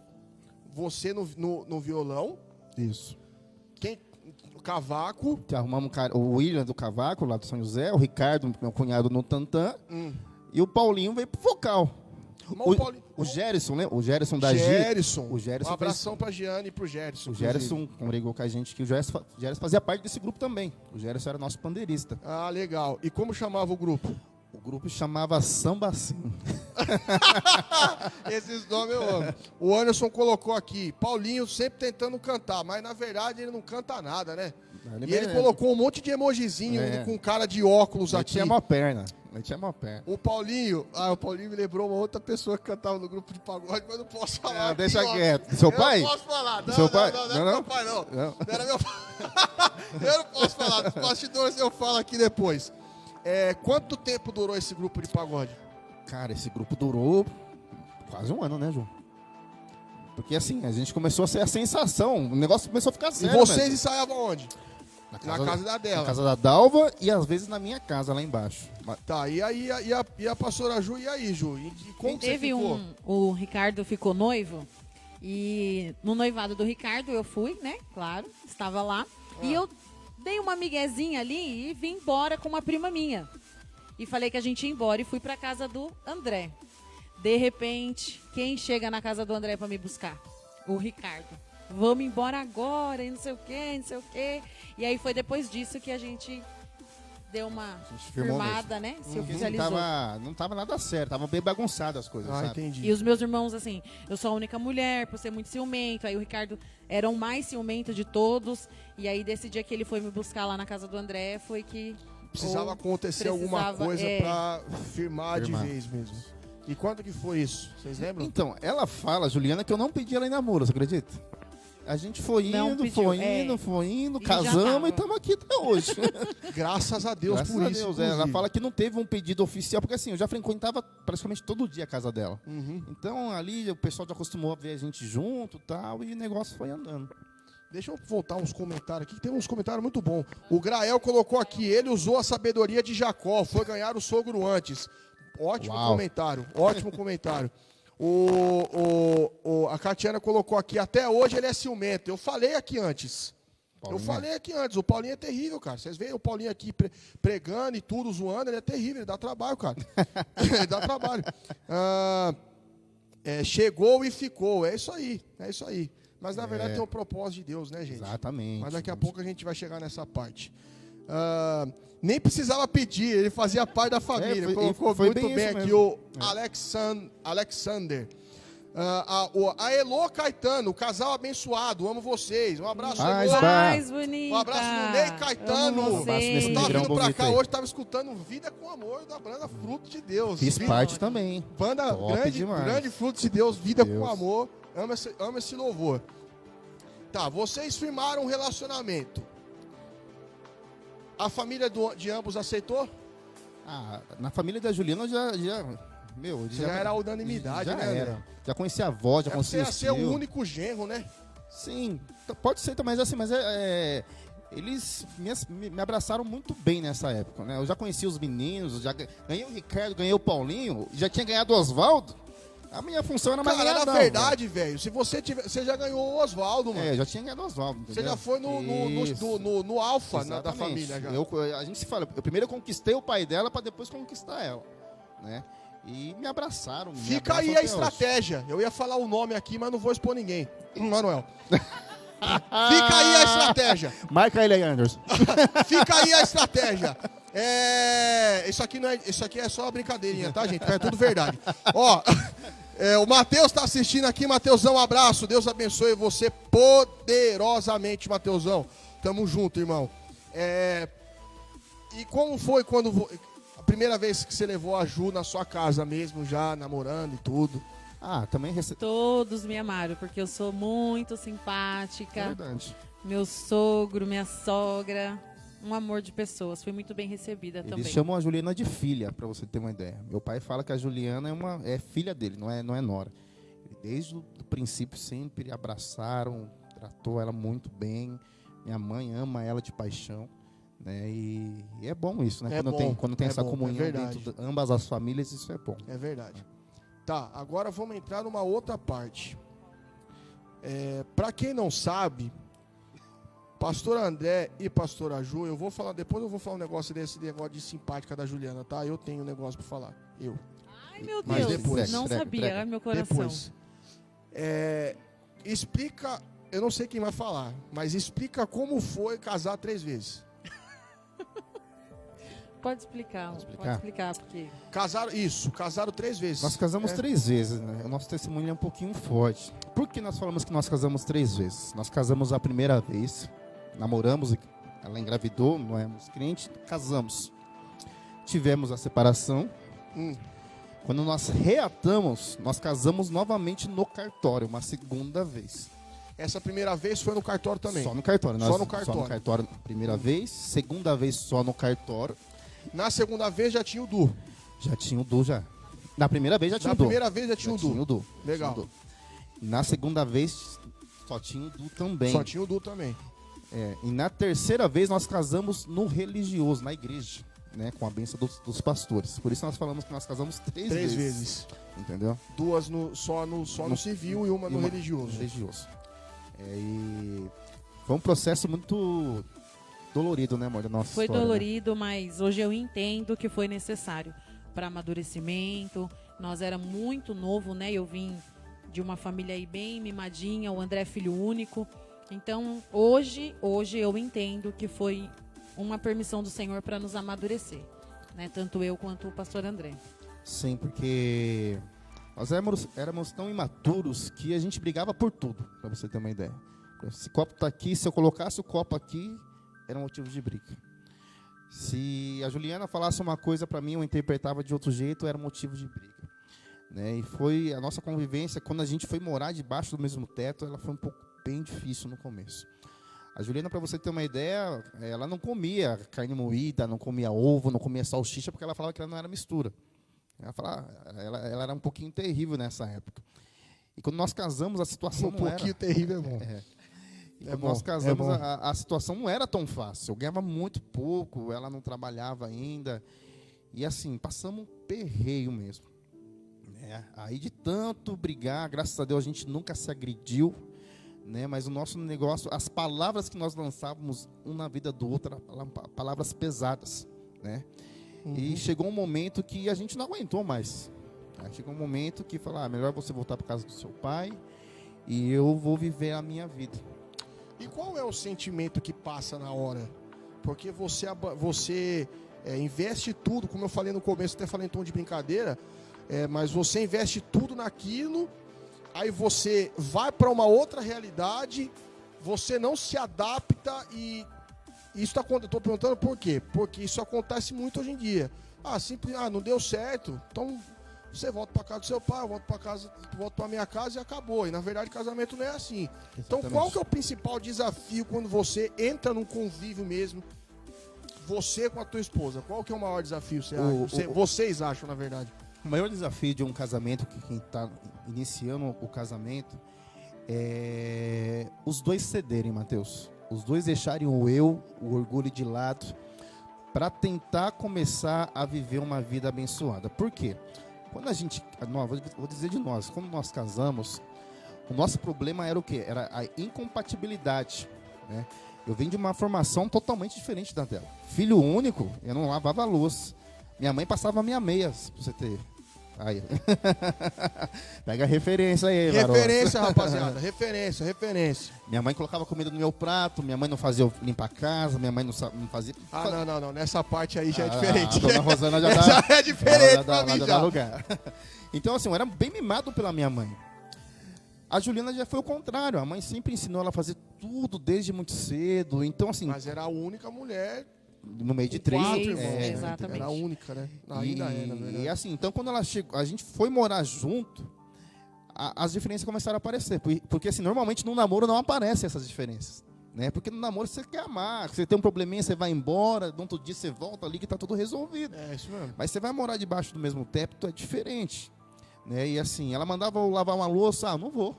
você no violão, Isso. quem no cavaco, Que arrumamos o William do cavaco, lá do São José, o Ricardo, meu cunhado, no tantã, e o Paulinho veio pro vocal. O Gerson, lembra? O Gerson da Gerson. O Gerson Um abração pra Giane e pro Gerson. O Gerson congregou com a gente, que o Gerson fazia parte desse grupo também. O Gerson era nosso pandeirista. Ah, legal. E como chamava o grupo? O grupo chamava Samba Sim. Esses nomes eu amo. O Anderson colocou aqui, Paulinho sempre tentando cantar, mas na verdade ele não canta nada, né? E ele colocou um monte de emojizinho com cara de óculos Ele aqui. tinha uma perna. O Paulinho me lembrou uma outra pessoa que cantava no grupo de pagode, mas não posso falar. aqui, Deixa ó. quieto. Seu pai? Eu não posso falar. Não, Seu pai? Não é Não, meu não? pai, não. Não. Não era meu pai. Eu não posso falar. Dos bastidores eu falo aqui depois. Quanto tempo durou esse grupo de pagode? Cara, esse grupo durou quase um ano, né, João? Porque assim, a gente começou a ser a sensação. O negócio começou a ficar E sério. vocês mesmo. ensaiavam onde? Na casa da dela. Na casa da Dalva e às vezes na minha casa, lá embaixo. Tá, e aí e a pastora Ju, e aí, Ju? E como que você Teve ficou? o Ricardo ficou noivo e no noivado do Ricardo eu fui, né? Claro, estava lá. E eu dei uma miguezinha ali e vim embora com uma prima minha. E falei que a gente ia embora e fui pra casa do André. De repente, quem chega na casa do André pra me buscar? O Ricardo. Vamos embora agora, e não sei o quê, não sei o quê. E aí foi depois disso que a gente deu uma firmada, né? Se oficializou. Não tava nada certo, tava bem bagunçado as coisas, sabe? Entendi. E os meus irmãos, assim, eu sou a única mulher, por ser muito ciumento. Aí o Ricardo era o mais ciumento de todos. E aí, desse dia que ele foi me buscar lá na casa do André, foi que... Precisava acontecer alguma coisa pra firmar de vez mesmo. E quando que foi isso? Vocês lembram? Então, ela fala, Juliana, que eu não pedi ela em namoro, você acredita? A gente foi indo, foi indo, casamos e estamos aqui até hoje. Graças a Deus Graças por a isso. Deus, ela fala que não teve um pedido oficial, porque assim, eu já frequentava praticamente todo dia a casa dela. Então ali o pessoal já acostumou a ver a gente junto e tal, e o negócio foi andando. Deixa eu voltar uns comentários aqui, que tem uns comentários muito bons. O Grael colocou aqui, ele usou a sabedoria de Jacó, foi ganhar o sogro antes. Ótimo comentário, ótimo comentário. A Catiana colocou aqui, até hoje ele é ciumento. Eu falei aqui antes. O Paulinho é terrível, cara. Vocês veem o Paulinho aqui pregando e tudo, zoando, ele é terrível, ele dá trabalho, cara. Ele dá trabalho. Chegou e ficou, é isso aí. Mas, na verdade, tem o propósito de Deus, né, gente? Exatamente. Mas daqui a pouco a gente vai chegar nessa parte. Nem precisava pedir, ele fazia parte da família. Colocou foi muito bem aqui mesmo. o Alexander. A Elô Caetano, casal abençoado, amo vocês. Um abraço, Elô. Mais bonita. Um abraço no Ney Caetano. Eu tava vindo pra cá hoje, tava escutando Vida com Amor da banda Fruto de Deus. Fiz parte também. Banda grande Fruto de Deus, Vida com Amor. Ama esse louvor. Tá, vocês firmaram um relacionamento. A família de ambos aceitou? Na família da Juliana já era unanimidade, já né? Era. Já conhecia a avó, já conhecia o Você ia ser o único genro, né? Sim, pode ser também, mas eles me abraçaram muito bem nessa época, né? Eu já conhecia os meninos, já ganhei o Ricardo, ganhei o Paulinho, já tinha ganhado o Oswaldo. A minha função era mais ganhar. Na verdade, velho, se você já ganhou o Oswaldo, mano. Já tinha ganhado o Oswaldo. Você já foi no alfa da família, já. A gente se fala, eu primeiro conquistei o pai dela para depois conquistar ela, né? E me abraçaram. Fica aí a estratégia. Eu ia falar o nome aqui, mas não vou expor ninguém. Manuel. Fica aí a estratégia. Marca ele aí, Anderson. Fica aí a estratégia. Isso aqui é só uma brincadeirinha, tá, gente? É tudo verdade. Ó, o Matheus tá assistindo aqui. Matheusão, um abraço. Deus abençoe você poderosamente, Matheusão. Tamo junto, irmão. E como foi quando... A primeira vez que você levou a Ju na sua casa mesmo, já namorando e tudo? Também Todos me amaram, porque eu sou muito simpática. É verdade. Meu sogro, minha sogra, um amor de pessoas. Fui muito bem recebida também. Eles chamam a Juliana de filha, pra você ter uma ideia. Meu pai fala que a Juliana é filha dele, não é nora. Desde o princípio sempre abraçaram, tratou ela muito bem. Minha mãe ama ela de paixão. Né? E é bom isso, né? Quando tem essa comunhão dentro de ambas as famílias, isso é bom. É verdade. Tá, agora vamos entrar numa outra parte. Pra quem não sabe, pastor André e pastora Ju, depois eu vou falar um negócio desse negócio de simpática da Juliana, tá? Eu tenho um negócio pra falar. Ai, meu Mas Deus, depois, não sabia, ai, meu coração. Depois. Explica, eu não sei quem vai falar, mas explica como foi casar 3 vezes. Pode explicar, porque... Casaram 3 vezes. Nós casamos 3 vezes, né? O nosso testemunho é um pouquinho forte. Por que nós falamos que nós casamos 3 vezes? Nós casamos a primeira vez, namoramos, ela engravidou, não éramos crentes, casamos. Tivemos a separação. Quando nós reatamos, nós casamos novamente no cartório, uma segunda vez. Essa primeira vez foi no cartório também? Só no cartório. Só no cartório. Só no cartório, primeira vez. Segunda vez só no cartório. Na segunda vez já tinha o Du. Já tinha o Du, já. Na primeira vez já tinha o Du. Na primeira vez já tinha o Du. Legal. Na segunda vez só tinha o Du também. Só tinha o Du também. E na terceira vez nós casamos no religioso, na igreja, né? Com a bênção dos pastores. Por isso nós falamos que nós casamos 3 vezes. Entendeu? 2 só no civil e uma no religioso. E foi um processo muito dolorido, né, amor, da nossa Foi história, né? dolorido, mas hoje eu entendo que foi necessário para amadurecimento. Nós era muito novo, né? Eu vim de uma família aí bem mimadinha, o André é filho único. Então, hoje eu entendo que foi uma permissão do Senhor para nos amadurecer, né? Tanto eu quanto o pastor André. Sim, porque nós éramos tão imaturos que a gente brigava por tudo, para você ter uma ideia. Esse copo tá aqui, se eu colocasse o copo aqui, era um motivo de briga. Se a Juliana falasse uma coisa para mim, eu interpretava de outro jeito, era motivo de briga. Né? E foi a nossa convivência, quando a gente foi morar debaixo do mesmo teto, ela foi um pouco bem difícil no começo. A Juliana, para você ter uma ideia, ela não comia carne moída, não comia ovo, não comia salsicha, porque ela falava que ela não era mistura. Ela era um pouquinho terrível nessa época. E quando nós casamos, a situação não era... Um pouquinho terrível é bom. E quando nós casamos, a situação não era tão fácil. Eu ganhava muito pouco, ela não trabalhava ainda. E assim, passamos um perreio mesmo. Aí de tanto brigar, graças a Deus a gente nunca se agrediu. Né? Mas o nosso negócio, as palavras que nós lançávamos um na vida do outro, eram palavras pesadas. Né? E chegou um momento que a gente não aguentou mais. Chegou um momento que falou, melhor você voltar para casa do seu pai e eu vou viver a minha vida. E qual é o sentimento que passa na hora? Porque você investe tudo, como eu falei no começo, até falei em tom de brincadeira, mas você investe tudo naquilo, aí você vai para uma outra realidade, você não se adapta e isso eu estou perguntando por quê? Porque isso acontece muito hoje em dia. Não deu certo, então você volta para casa do seu pai, eu volto para minha casa e acabou. E na verdade casamento não é assim. Exatamente. Então qual que é o principal desafio quando você entra num convívio mesmo, você com a tua esposa? Qual que é o maior desafio, vocês acham, na verdade? O maior desafio de um casamento, que quem está iniciando o casamento, é os dois cederem, Mateus. Os dois deixarem o orgulho de lado, para tentar começar a viver uma vida abençoada. Por quê? Quando a gente, vou dizer de nós, quando nós casamos, o nosso problema era o quê? Era a incompatibilidade, né? Eu vim de uma formação totalmente diferente da dela. Filho único, eu não lavava a louça. Minha mãe passava minha meia, pra você ter. Aí. Pega a referência aí, referência, rapaziada. Referência. Minha mãe colocava comida no meu prato, minha mãe não fazia eu limpar a casa, minha mãe não fazia... Não. Nessa parte aí já é diferente. A dona Rosana já é diferente pra mim já. Dá lugar. Então, assim, eu era bem mimado pela minha mãe. A Juliana já foi o contrário. A mãe sempre ensinou ela a fazer tudo desde muito cedo. Então, assim... Mas era a única mulher... No meio de 3 irmãos, exatamente. Era a única, né? Ainda é, na verdade. E assim, então quando ela chegou, a gente foi morar junto, as diferenças começaram a aparecer. Porque assim, normalmente no namoro não aparecem essas diferenças. Né? Porque no namoro você quer amar, você tem um probleminha, você vai embora, no outro dia você volta ali que está tudo resolvido. É isso mesmo. Mas você vai morar debaixo do mesmo teto, é diferente. Né? E assim, ela mandava eu lavar uma louça, não vou.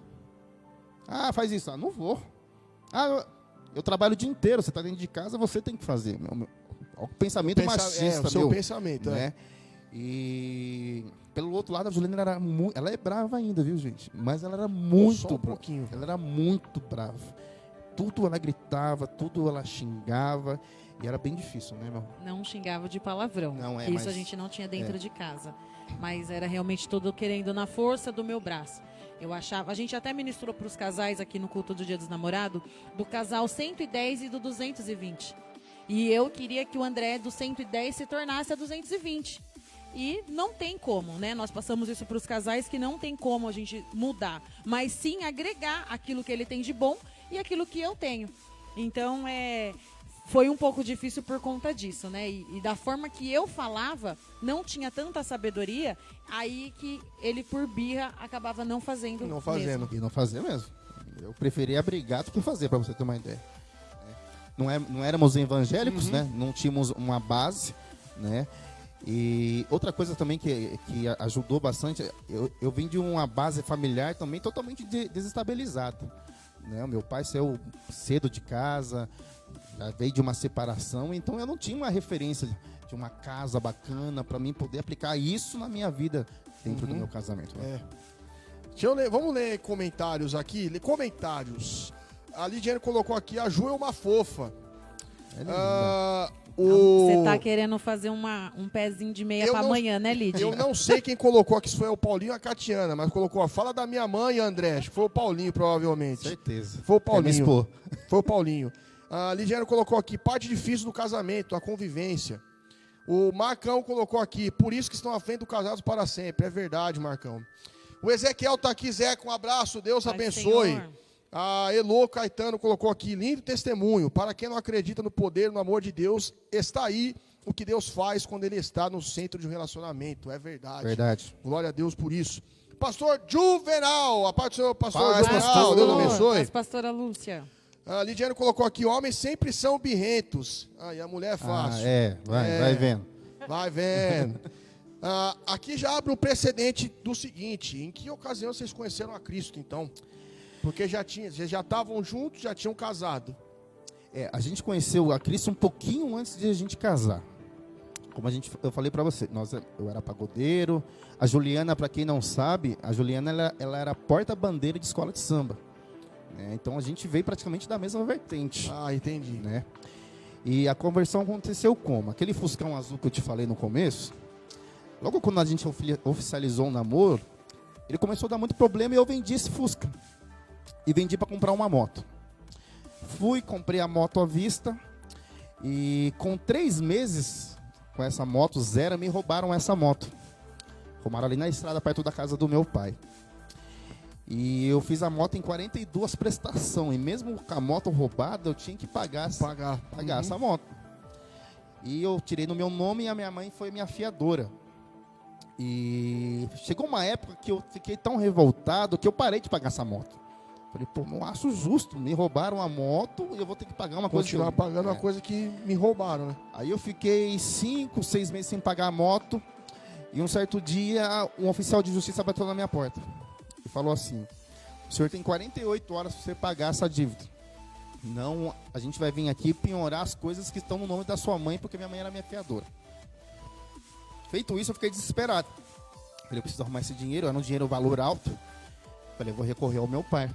Faz isso, não vou. Eu trabalho o dia inteiro, você está dentro de casa, você tem que fazer. O pensamento machista, o seu pensamento, né? E pelo outro lado, a Juliana ela é brava ainda, viu, gente? Mas ela era muito brava. Ela era muito brava. Tudo ela gritava, tudo ela xingava. E era bem difícil, né, meu? Não xingava de palavrão. Isso a gente não tinha dentro de casa. Mas era realmente tudo querendo na força do meu braço. Eu achava, a gente até ministrou para os casais aqui no culto do Dia dos Namorados, do casal 110 e do 220. E eu queria que o André do 110 se tornasse a 220. E não tem como, né? Nós passamos isso para os casais que não tem como a gente mudar. Mas sim agregar aquilo que ele tem de bom e aquilo que eu tenho. Então, foi um pouco difícil por conta disso, né? E da forma que eu falava, não tinha tanta sabedoria, aí que ele, por birra, acabava não fazendo. E não fazia mesmo. Eu preferia brigar do que fazer, para você ter uma ideia. Não éramos evangélicos, né? Não tínhamos uma base, né? E outra coisa também que ajudou bastante, eu vim de uma base familiar também totalmente desestabilizada, né? O meu pai saiu cedo de casa, já veio de uma separação, então eu não tinha uma referência de uma casa bacana para mim poder aplicar isso na minha vida dentro do meu casamento. Né? Vamos ler comentários aqui. Comentários. A Lidiane colocou aqui, a Ju é uma fofa. Ela é linda. Você tá querendo fazer um pezinho de meia pra amanhã, né, Lídia? Eu não sei quem colocou aqui, se foi o Paulinho ou a Catiana, mas colocou a fala da minha mãe, André. Acho que foi o Paulinho, provavelmente. Certeza. Foi o Paulinho. Quer me expor. Foi o Paulinho. A Lidiane colocou aqui, parte difícil do casamento, a convivência. O Marcão colocou aqui, por isso que estão à frente do casados para sempre. É verdade, Marcão. O Ezequiel tá aqui, Zé, com um abraço, Deus Pai abençoe. Senhor. A Elô Caetano colocou aqui, lindo testemunho. Para quem não acredita no poder, no amor de Deus, está aí o que Deus faz quando Ele está no centro de um relacionamento. É verdade. Verdade. Glória a Deus por isso. Pastor Juvenal, a parte do senhor, pastor Paz, Juvenal, pastor. Deus abençoe. Paz, pastora Lúcia. A Lidiane colocou aqui, homens sempre são birrentos. E a mulher é fácil. Vai vendo. Vai vendo. Aqui já abre um precedente do seguinte, em que ocasião vocês conheceram a Cristo, então? Porque vocês já estavam juntos, já tinham casado. A gente conheceu a Cristo um pouquinho antes de a gente casar. Como eu falei para você, eu era pagodeiro. A Juliana, para quem não sabe, a Juliana ela era porta-bandeira de escola de samba. Então a gente veio praticamente da mesma vertente. Entendi. Né? E a conversão aconteceu como? Aquele Fuscão azul que eu te falei no começo, logo quando a gente oficializou o namoro, ele começou a dar muito problema e eu vendi esse Fusca. E vendi para comprar uma moto. Comprei a moto à vista. E com 3 meses, com essa moto zero, me roubaram essa moto. Roubaram ali na estrada, perto da casa do meu pai. E eu fiz a moto em 42 prestações. E mesmo com a moto roubada, eu tinha que pagar essa moto. E eu tirei no meu nome e a minha mãe foi minha fiadora. E chegou uma época que eu fiquei tão revoltado que eu parei de pagar essa moto. Falei, não acho justo, me roubaram a moto e eu vou ter que pagar uma coisa. Continuar pagando uma coisa que me roubaram, né? Aí eu fiquei 5, 6 meses sem pagar a moto. E um certo dia, um oficial de justiça bateu na minha porta. E falou assim, o senhor tem 48 horas para você pagar essa dívida. Não, a gente vai vir aqui penhorar as coisas que estão no nome da sua mãe, porque minha mãe era minha fiadora. Feito isso, eu fiquei desesperado. Falei, eu preciso arrumar esse dinheiro, era um dinheiro valor alto. Falei, eu vou recorrer ao meu pai.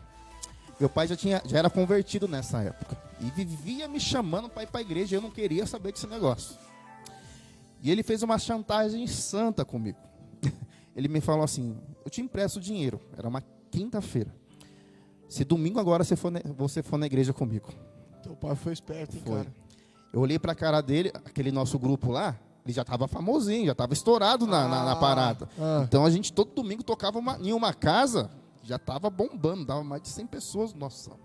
Meu pai já era convertido nessa época. E vivia me chamando para ir para a igreja. E eu não queria saber desse negócio. E ele fez uma chantagem santa comigo. Ele me falou assim, eu te empresto o dinheiro. Era uma quinta-feira. Se domingo agora você for na igreja comigo. Teu pai foi esperto, hein, cara? Eu olhei para a cara dele, aquele nosso grupo lá, ele já estava famosinho, já estava estourado na parada. Então a gente todo domingo tocava em uma casa... Já estava bombando, dava mais de 100 pessoas no nosso samba.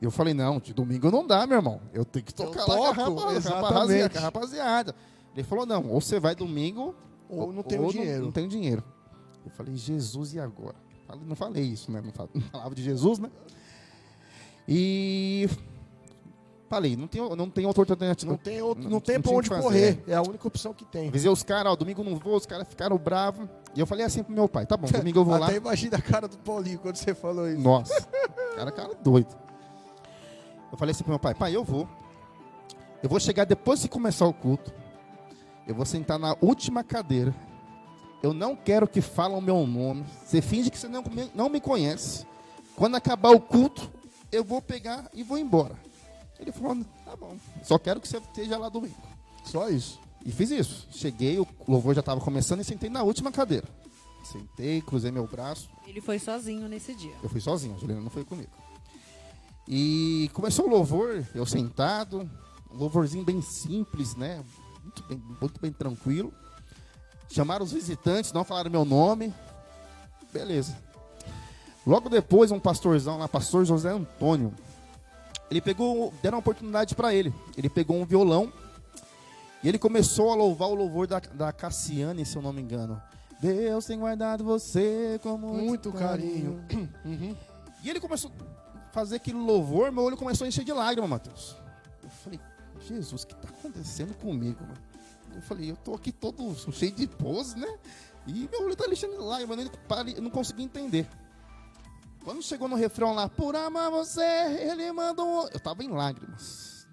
E eu falei, não, de domingo não dá, meu irmão. Eu tenho que tocar lá com a rapaziada. Ele falou, não, ou você vai domingo, ou não tem dinheiro. Não tenho dinheiro. Eu falei, Jesus, e agora? Não falei isso, né? Não falava de Jesus, né? E falei, não tem outra alternativa. Não tem pra onde correr. É a única opção que tem. Avisei os caras, domingo não vou, os caras ficaram bravos. E eu falei assim pro meu pai, tá bom, domingo eu vou lá. Até imagina a cara do Paulinho quando você falou isso. Nossa, cara doido. Eu falei assim pro meu pai, eu vou chegar depois de começar o culto, eu vou sentar na última cadeira, eu não quero que falem o meu nome, você finge que você não me conhece, quando acabar o culto, eu vou pegar e vou embora. Ele falou, tá bom, só quero que você esteja lá domingo. Só isso. E fiz isso. Cheguei, o louvor já estava começando e sentei na última cadeira. Sentei, cruzei meu braço. Ele foi sozinho nesse dia. Eu fui sozinho, a Juliana não foi comigo. E começou o louvor, eu sentado, um louvorzinho bem simples, né? Muito bem tranquilo. Chamaram os visitantes, não falaram meu nome. Beleza. Logo depois, um pastorzão lá, pastor José Antônio, deram uma oportunidade para ele. Ele pegou um violão e ele começou a louvar o louvor da Cassiane, se eu não me engano. Deus tem guardado você com muito carinho. Uhum. E ele começou a fazer aquele louvor, meu olho começou a encher de lágrimas, Matheus. Eu falei, Jesus, o que está acontecendo comigo, mano? Eu falei, eu tô aqui todo cheio de pose, né? E meu olho tá enchendo de lágrimas, eu não consegui entender. Quando chegou no refrão lá, por amar você, ele mandou... Eu tava em lágrimas.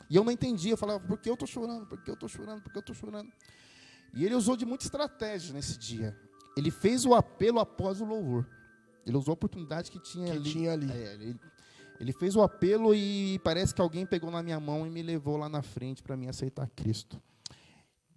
E eu não entendia, eu falava, por que eu tô chorando? Por que eu tô chorando? Por que eu tô chorando? E ele usou de muita estratégia nesse dia. Ele fez o apelo após o louvor. Ele usou a oportunidade que tinha ali. Ele fez o apelo e parece que alguém pegou na minha mão e me levou lá na frente para mim aceitar Cristo.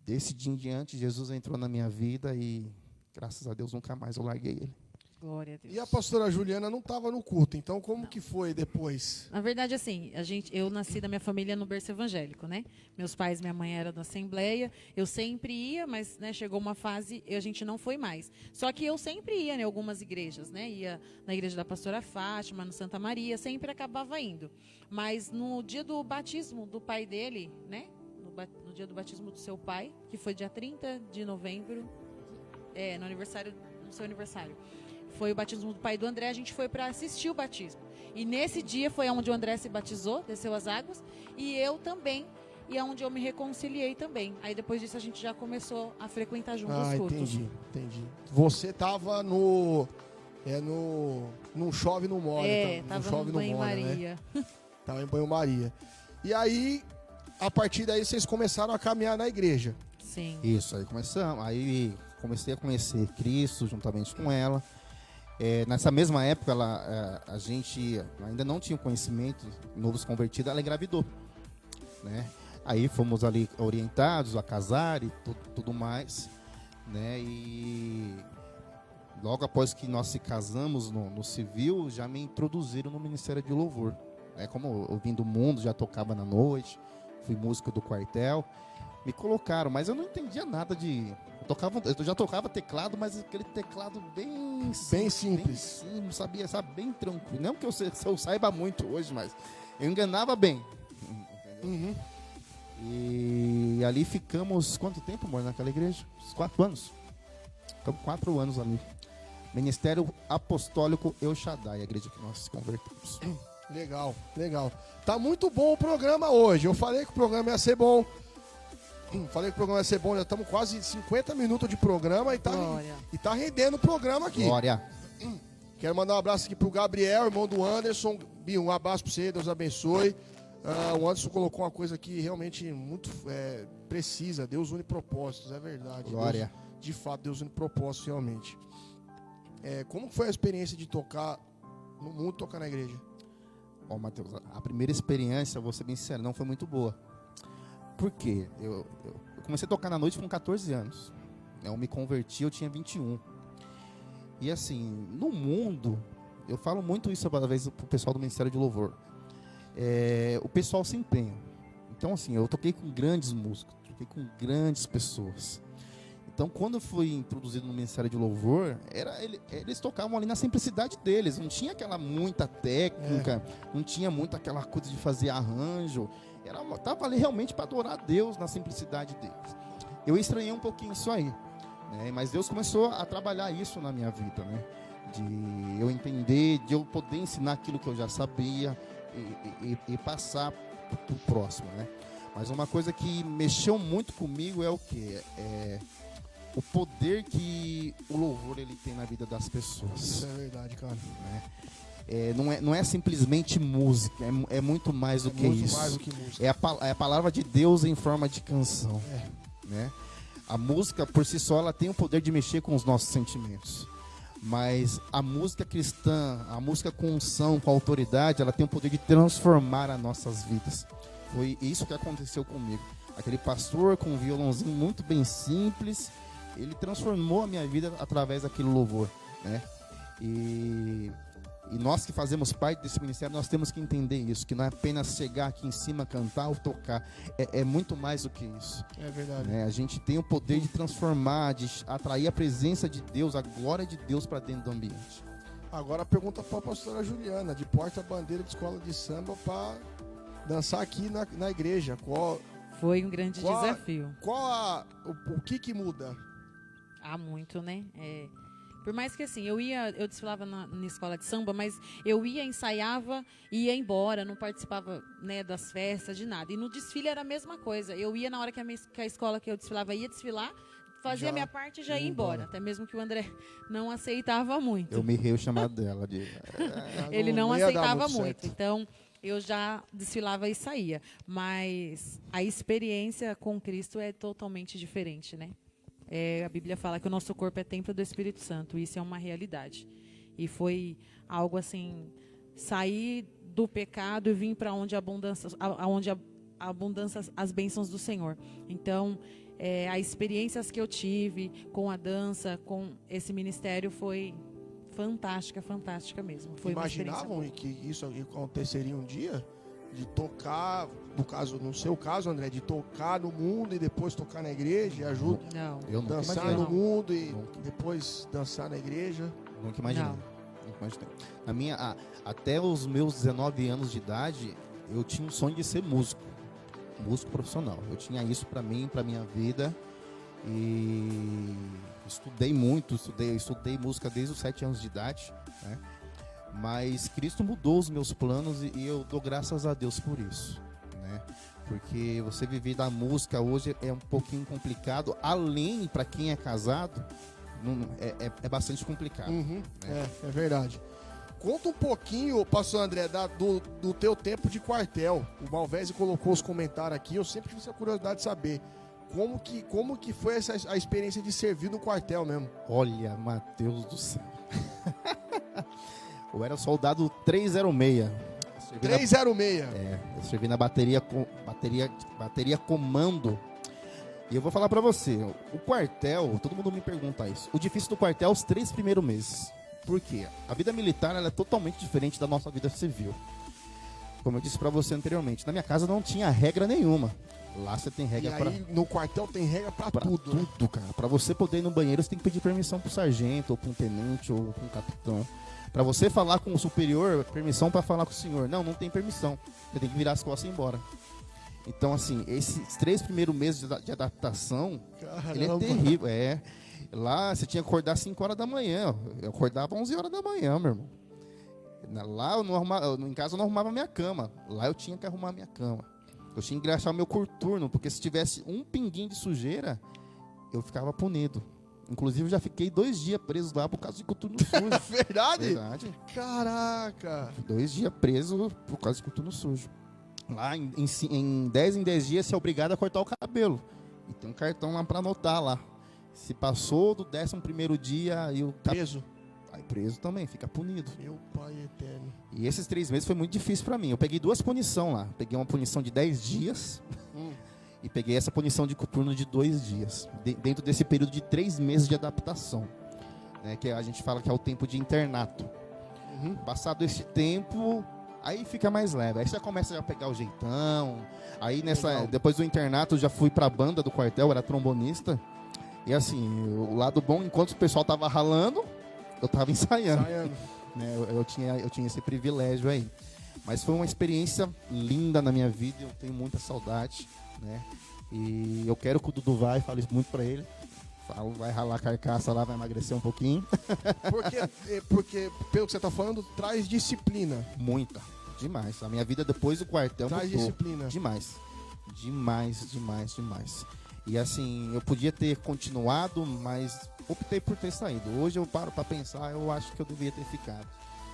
Desse dia em diante, Jesus entrou na minha vida e, graças a Deus, nunca mais eu larguei ele. Glória a Deus. E a pastora Juliana não estava no culto, então como que foi depois? Na verdade, assim, eu nasci da minha família no berço evangélico, né? Meus pais e minha mãe eram da Assembleia. Eu sempre ia, mas né, chegou uma fase e a gente não foi mais. Só que eu sempre ia em algumas igrejas, né? Ia na igreja da pastora Fátima, no Santa Maria, sempre acabava indo. Mas no dia do batismo do pai dele, né? No dia do batismo do seu pai, que foi dia 30 de novembro, no seu aniversário. Foi o batismo do pai do André, a gente foi para assistir o batismo. E nesse dia foi onde o André se batizou, desceu as águas, e eu também, e é onde eu me reconciliei também. Aí depois disso a gente já começou a frequentar juntos os cultos. Entendi. Você estava no Não Chove, Não Molha. Tava no banho-maria. Né? Tava em banho-maria. E aí, a partir daí, vocês começaram a caminhar na igreja. Sim. Isso, aí começamos. Aí comecei a conhecer Cristo juntamente com ela. Nessa mesma época, a gente ainda não tinha conhecimento, novos convertidos, ela engravidou, né? Aí fomos ali orientados a casar e tudo mais, né? E logo após que nós se casamos no civil, já me introduziram no Ministério de Louvor. Como eu vim do mundo, já tocava na noite, fui músico do quartel, me colocaram, mas eu não entendia nada de... Eu já tocava teclado, mas aquele teclado bem simples. Bem simples, sabe, bem tranquilo. Não que eu saiba muito hoje, mas eu enganava bem. Uhum. E ali ficamos, quanto tempo, amor, naquela igreja? 4 anos. Ficamos 4 anos ali. Ministério Apostólico El Shaddai, a igreja que nós convertemos. Legal. Tá muito bom o programa hoje. Eu falei que o programa ia ser bom. Já estamos quase 50 minutos de programa e tá rendendo o programa aqui. Glória. Quero mandar um abraço aqui pro Gabriel, irmão do Anderson. Bi, um abraço pra você, Deus abençoe. O Anderson colocou uma coisa aqui realmente muito precisa. Deus une propósitos, é verdade. Glória. Deus, de fato, Deus une propósitos realmente. Como foi a experiência de tocar no mundo, tocar na igreja? Mateus, a primeira experiência, vou ser bem sincero, não foi muito boa. Por quê? Eu comecei a tocar na noite com 14 anos. Eu me converti, eu tinha 21. E assim, no mundo, eu falo muito isso às vezes pro pessoal do Ministério de Louvor. O pessoal se empenha. Então assim, eu toquei com grandes músicos, toquei com grandes pessoas. Então quando eu fui introduzido no Ministério de Louvor, eles tocavam ali na simplicidade deles. Não tinha aquela muita técnica, não tinha muito aquela coisa de fazer arranjo. Estava ali realmente para adorar a Deus na simplicidade deles. Eu estranhei um pouquinho isso aí, né? Mas Deus começou a trabalhar isso na minha vida, né? De eu entender, de eu poder ensinar aquilo que eu já sabia e passar para o próximo, né? Mas uma coisa que mexeu muito comigo é o quê? O poder que o louvor ele tem na vida das pessoas. Isso é verdade, cara. Né? Não é simplesmente música, é muito mais do que isso. Mais do que música. É a palavra de Deus em forma de canção. Né? A música, por si só, ela tem o poder de mexer com os nossos sentimentos. Mas a música cristã, a música com unção, com autoridade, ela tem o poder de transformar as nossas vidas. Foi isso que aconteceu comigo. Aquele pastor com um violãozinho muito bem simples, ele transformou a minha vida através daquele louvor, né? E nós que fazemos parte desse ministério, nós temos que entender isso, que não é apenas chegar aqui em cima, cantar ou tocar, é muito mais do que isso. É verdade. Né? A gente tem o poder de transformar, de atrair a presença de Deus, a glória de Deus para dentro do ambiente. Agora a pergunta para a pastora Juliana, de porta-bandeira de escola de samba para dançar aqui na igreja. Foi um grande desafio. O que muda? Muito, né? Por mais que assim, eu desfilava na escola de samba, mas eu ensaiava e ia embora, não participava, né, das festas, de nada. E no desfile era a mesma coisa. Eu ia na hora que a escola que eu desfilava ia desfilar, fazia a minha parte e já ia embora. Até mesmo que o André não aceitava muito. Eu me ri o chamado dela. Ele não aceitava muito. Então, eu já desfilava e saía. Mas a experiência com Cristo é totalmente diferente, né? A Bíblia fala que o nosso corpo é templo do Espírito Santo. Isso é uma realidade. E foi algo assim, sair do pecado e vim para onde a abundância, as bênçãos do Senhor. Então, as experiências que eu tive com a dança, com esse ministério foi fantástica mesmo. Foi Imaginavam que isso aconteceria um dia? De tocar, no seu caso, André, de tocar no mundo e depois tocar na igreja, ajuda, Não. Eu nunca dançar imaginei. no mundo e Nunca. depois dançar na igreja. Nunca imaginei. Não. Nunca imaginei. Até os meus 19 anos de idade, eu tinha um sonho de ser músico profissional. Eu tinha isso para mim, para minha vida, e estudei muito, estudei música desde os 7 anos de idade, né? Mas Cristo mudou os meus planos e eu dou graças a Deus por isso, né? Porque você viver da música hoje é um pouquinho complicado, além para quem é casado, é bastante complicado. Uhum, né? é verdade. Conta um pouquinho, pastor André, do teu tempo de quartel. O Malvese colocou os comentários aqui, eu sempre tive essa curiosidade de saber como que foi a experiência de servir no quartel mesmo. Olha, Mateus do céu. Eu era soldado 306. 306. Eu servi na bateria comando. E eu vou falar pra você, o quartel, todo mundo me pergunta isso. O difícil do quartel é os 3 primeiros meses. Por quê? A vida militar ela é totalmente diferente da nossa vida civil. Como eu disse pra você anteriormente, na minha casa não tinha regra nenhuma. Lá você tem regra E aí no quartel tem regra pra tudo, né? tudo, cara. Pra você poder ir no banheiro, você tem que pedir permissão pro sargento, ou pro tenente, ou pro capitão. Pra você falar com o superior, permissão pra falar com o senhor. Não tem permissão. Você tem que virar as costas e ir embora. Então, assim, esses 3 primeiros meses de adaptação, Caramba. ele é terrível. Lá você tinha que acordar 5 horas da manhã. Eu acordava 11 horas da manhã, meu irmão. Lá em casa eu não arrumava minha cama. Lá eu tinha que arrumar minha cama. Eu tinha que engraxar o meu coturno, porque se tivesse um pinguinho de sujeira, eu ficava punido. Inclusive, eu já fiquei 2 dias preso lá por causa de coturno sujo. Verdade? Verdade. Caraca. 2 dias preso por causa de coturno sujo. Lá, em 10 dias, você é obrigado a cortar o cabelo. E tem um cartão lá pra anotar lá. Se passou do 11º dia, aí o Preso. Aí preso também, fica punido. Meu pai eterno. E esses 3 meses foi muito difícil pra mim. Eu peguei 2 punições lá. Peguei uma punição de 10 dias e peguei essa punição de coturno de 2 dias. Dentro desse período de 3 meses de adaptação. Né, que a gente fala que é o tempo de internato. Passado esse tempo, aí fica mais leve. Aí você começa a pegar o jeitão. Aí depois do internato eu já fui pra banda do quartel, eu era trombonista. E assim, o lado bom, enquanto o pessoal tava ralando, eu tava ensaiando. Né, eu tinha esse privilégio aí. Mas foi uma experiência linda na minha vida, eu tenho muita saudade, né? E eu quero que o Dudu falo isso muito pra ele. Vai ralar a carcaça lá, vai emagrecer um pouquinho. Porque, pelo que você tá falando, traz disciplina. Muita, demais. A minha vida depois do quartel Traz mudou. disciplina. Demais. E assim, eu podia ter continuado, mas optei por ter saído. Hoje eu paro pra pensar, eu acho que eu deveria ter ficado,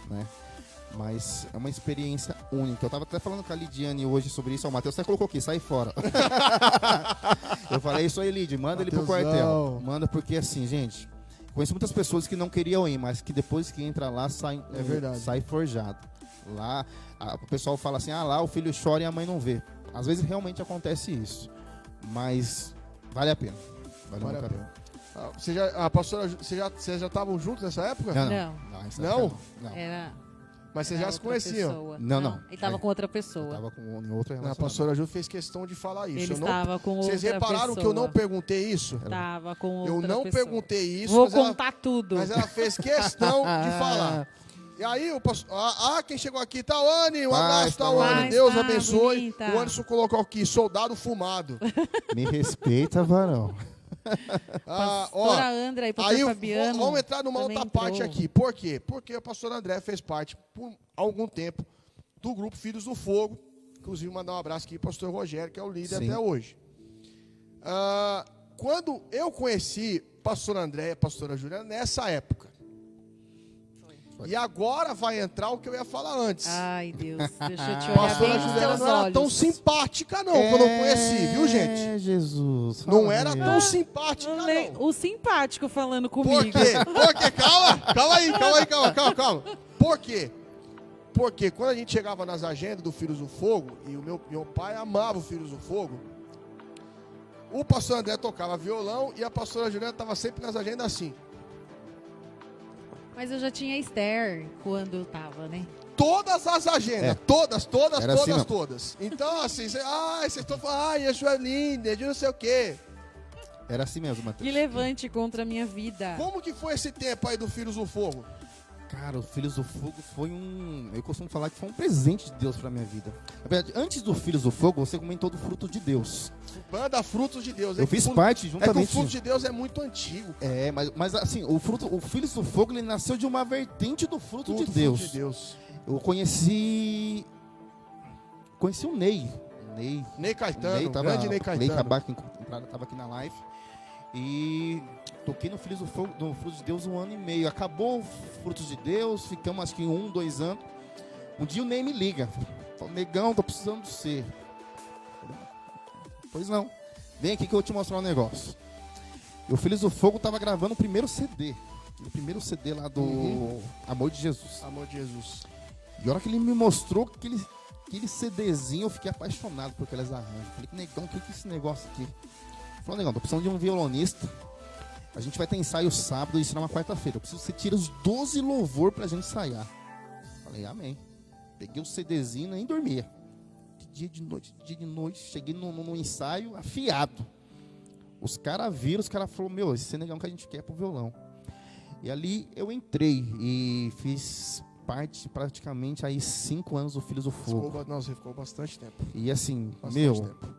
né? Mas é uma experiência única. Eu tava até falando com a Lidiane hoje sobre isso. O Matheus até colocou aqui, sai fora. Eu falei isso aí, Lidy, manda ele pro quartel. Manda porque assim, gente, conheço muitas pessoas que não queriam ir, mas que depois que entra lá, sai forjado. Lá, o pessoal fala assim, lá o filho chora e a mãe não vê. Às vezes realmente acontece isso. Mas vale a pena. Vale muito a pena. Vocês já estavam juntos nessa época? Não? Era... Mas vocês já se conheciam? Pessoa. Não. Ele estava com outra pessoa. Tava com outra relação. A pastora Ju fez questão de falar isso. Ele estava com outra pessoa. Vocês repararam que eu não perguntei isso? Estava com outra pessoa. Eu não perguntei isso. Vou contar tudo. Mas ela fez questão de falar. E aí, quem chegou aqui, Tawane, um abraço, Tawane, Deus abençoe. Bonita. O Anderson colocou aqui, soldado fumado. Me respeita, varão. Pastora André e pastor Fabiano. Vamos entrar numa outra parte aqui. Por quê? Porque o pastor André fez parte, por algum tempo, do grupo Filhos do Fogo. Inclusive, mandar um abraço aqui para o pastor Rogério, que é o líder até hoje. Quando eu conheci pastor André e a pastora Juliana, nessa época. E agora vai entrar o que eu ia falar antes. Ai, Deus, deixa eu te A olhar pastora bem nos Juliana teus não era olhos. tão simpática, não, quando eu conheci, viu, gente? Jesus. Não era tão simpática, não. O simpático falando comigo. Por quê? Calma aí. Por quê? Porque quando a gente chegava nas agendas do Filhos do Fogo, e o meu pai amava o Filhos do Fogo, o pastor André tocava violão e a pastora Juliana estava sempre nas agendas assim. Mas eu já tinha Esther quando eu tava, né? Todas as agendas, todas. Era assim, não. Todas. Então, assim, vocês estão falando, Yeshua é linda, de não sei o quê. Era assim mesmo, Matheus. Que levante contra a minha vida. Como que foi esse tempo aí do Filhos do Fogo? Cara, o Filhos do Fogo foi eu costumo falar que foi um presente de Deus pra minha vida. Na verdade, antes do Filhos do Fogo, você comentou do fruto de Deus. Banda Frutos de Deus. Eu fiz parte juntamente. É que o fruto de Deus é muito antigo. É, mas assim, o Filhos do Fogo, ele nasceu de uma vertente do fruto de Deus. Fruto de Deus. Eu conheci o Ney. Ney Caetano, Ney grande Ney Caetano. Ney tava aqui na live. E toquei no Filhos do Fogo, no Frutos de Deus 1 ano e meio. Acabou o Frutos de Deus, ficamos acho que 1, 2 anos. Um dia o Ney me liga. Falou, Negão, tô precisando de você. Pois não. Vem aqui que eu vou te mostrar um negócio. E o Filhos do Fogo tava gravando o primeiro CD. O primeiro CD lá do Amor de Jesus. Amor de Jesus. E a hora que ele me mostrou aquele CDzinho, eu fiquei apaixonado por aqueles arranjos. Falei, Negão, o que é esse negócio aqui? Falei, Negão, tô precisando de um violonista. A gente vai ter ensaio sábado e isso na quarta-feira. Eu preciso que você tire os 12 louvor pra gente ensaiar. Falei, amém. Peguei o CDzinho e nem dormia. De dia de noite. Cheguei no ensaio afiado. Os caras viram, os caras falaram, meu, esse Negão que a gente quer pro violão. E ali eu entrei e fiz parte praticamente aí 5 anos do Filhos do Fogo. Você ficou bastante tempo. E assim, tempo.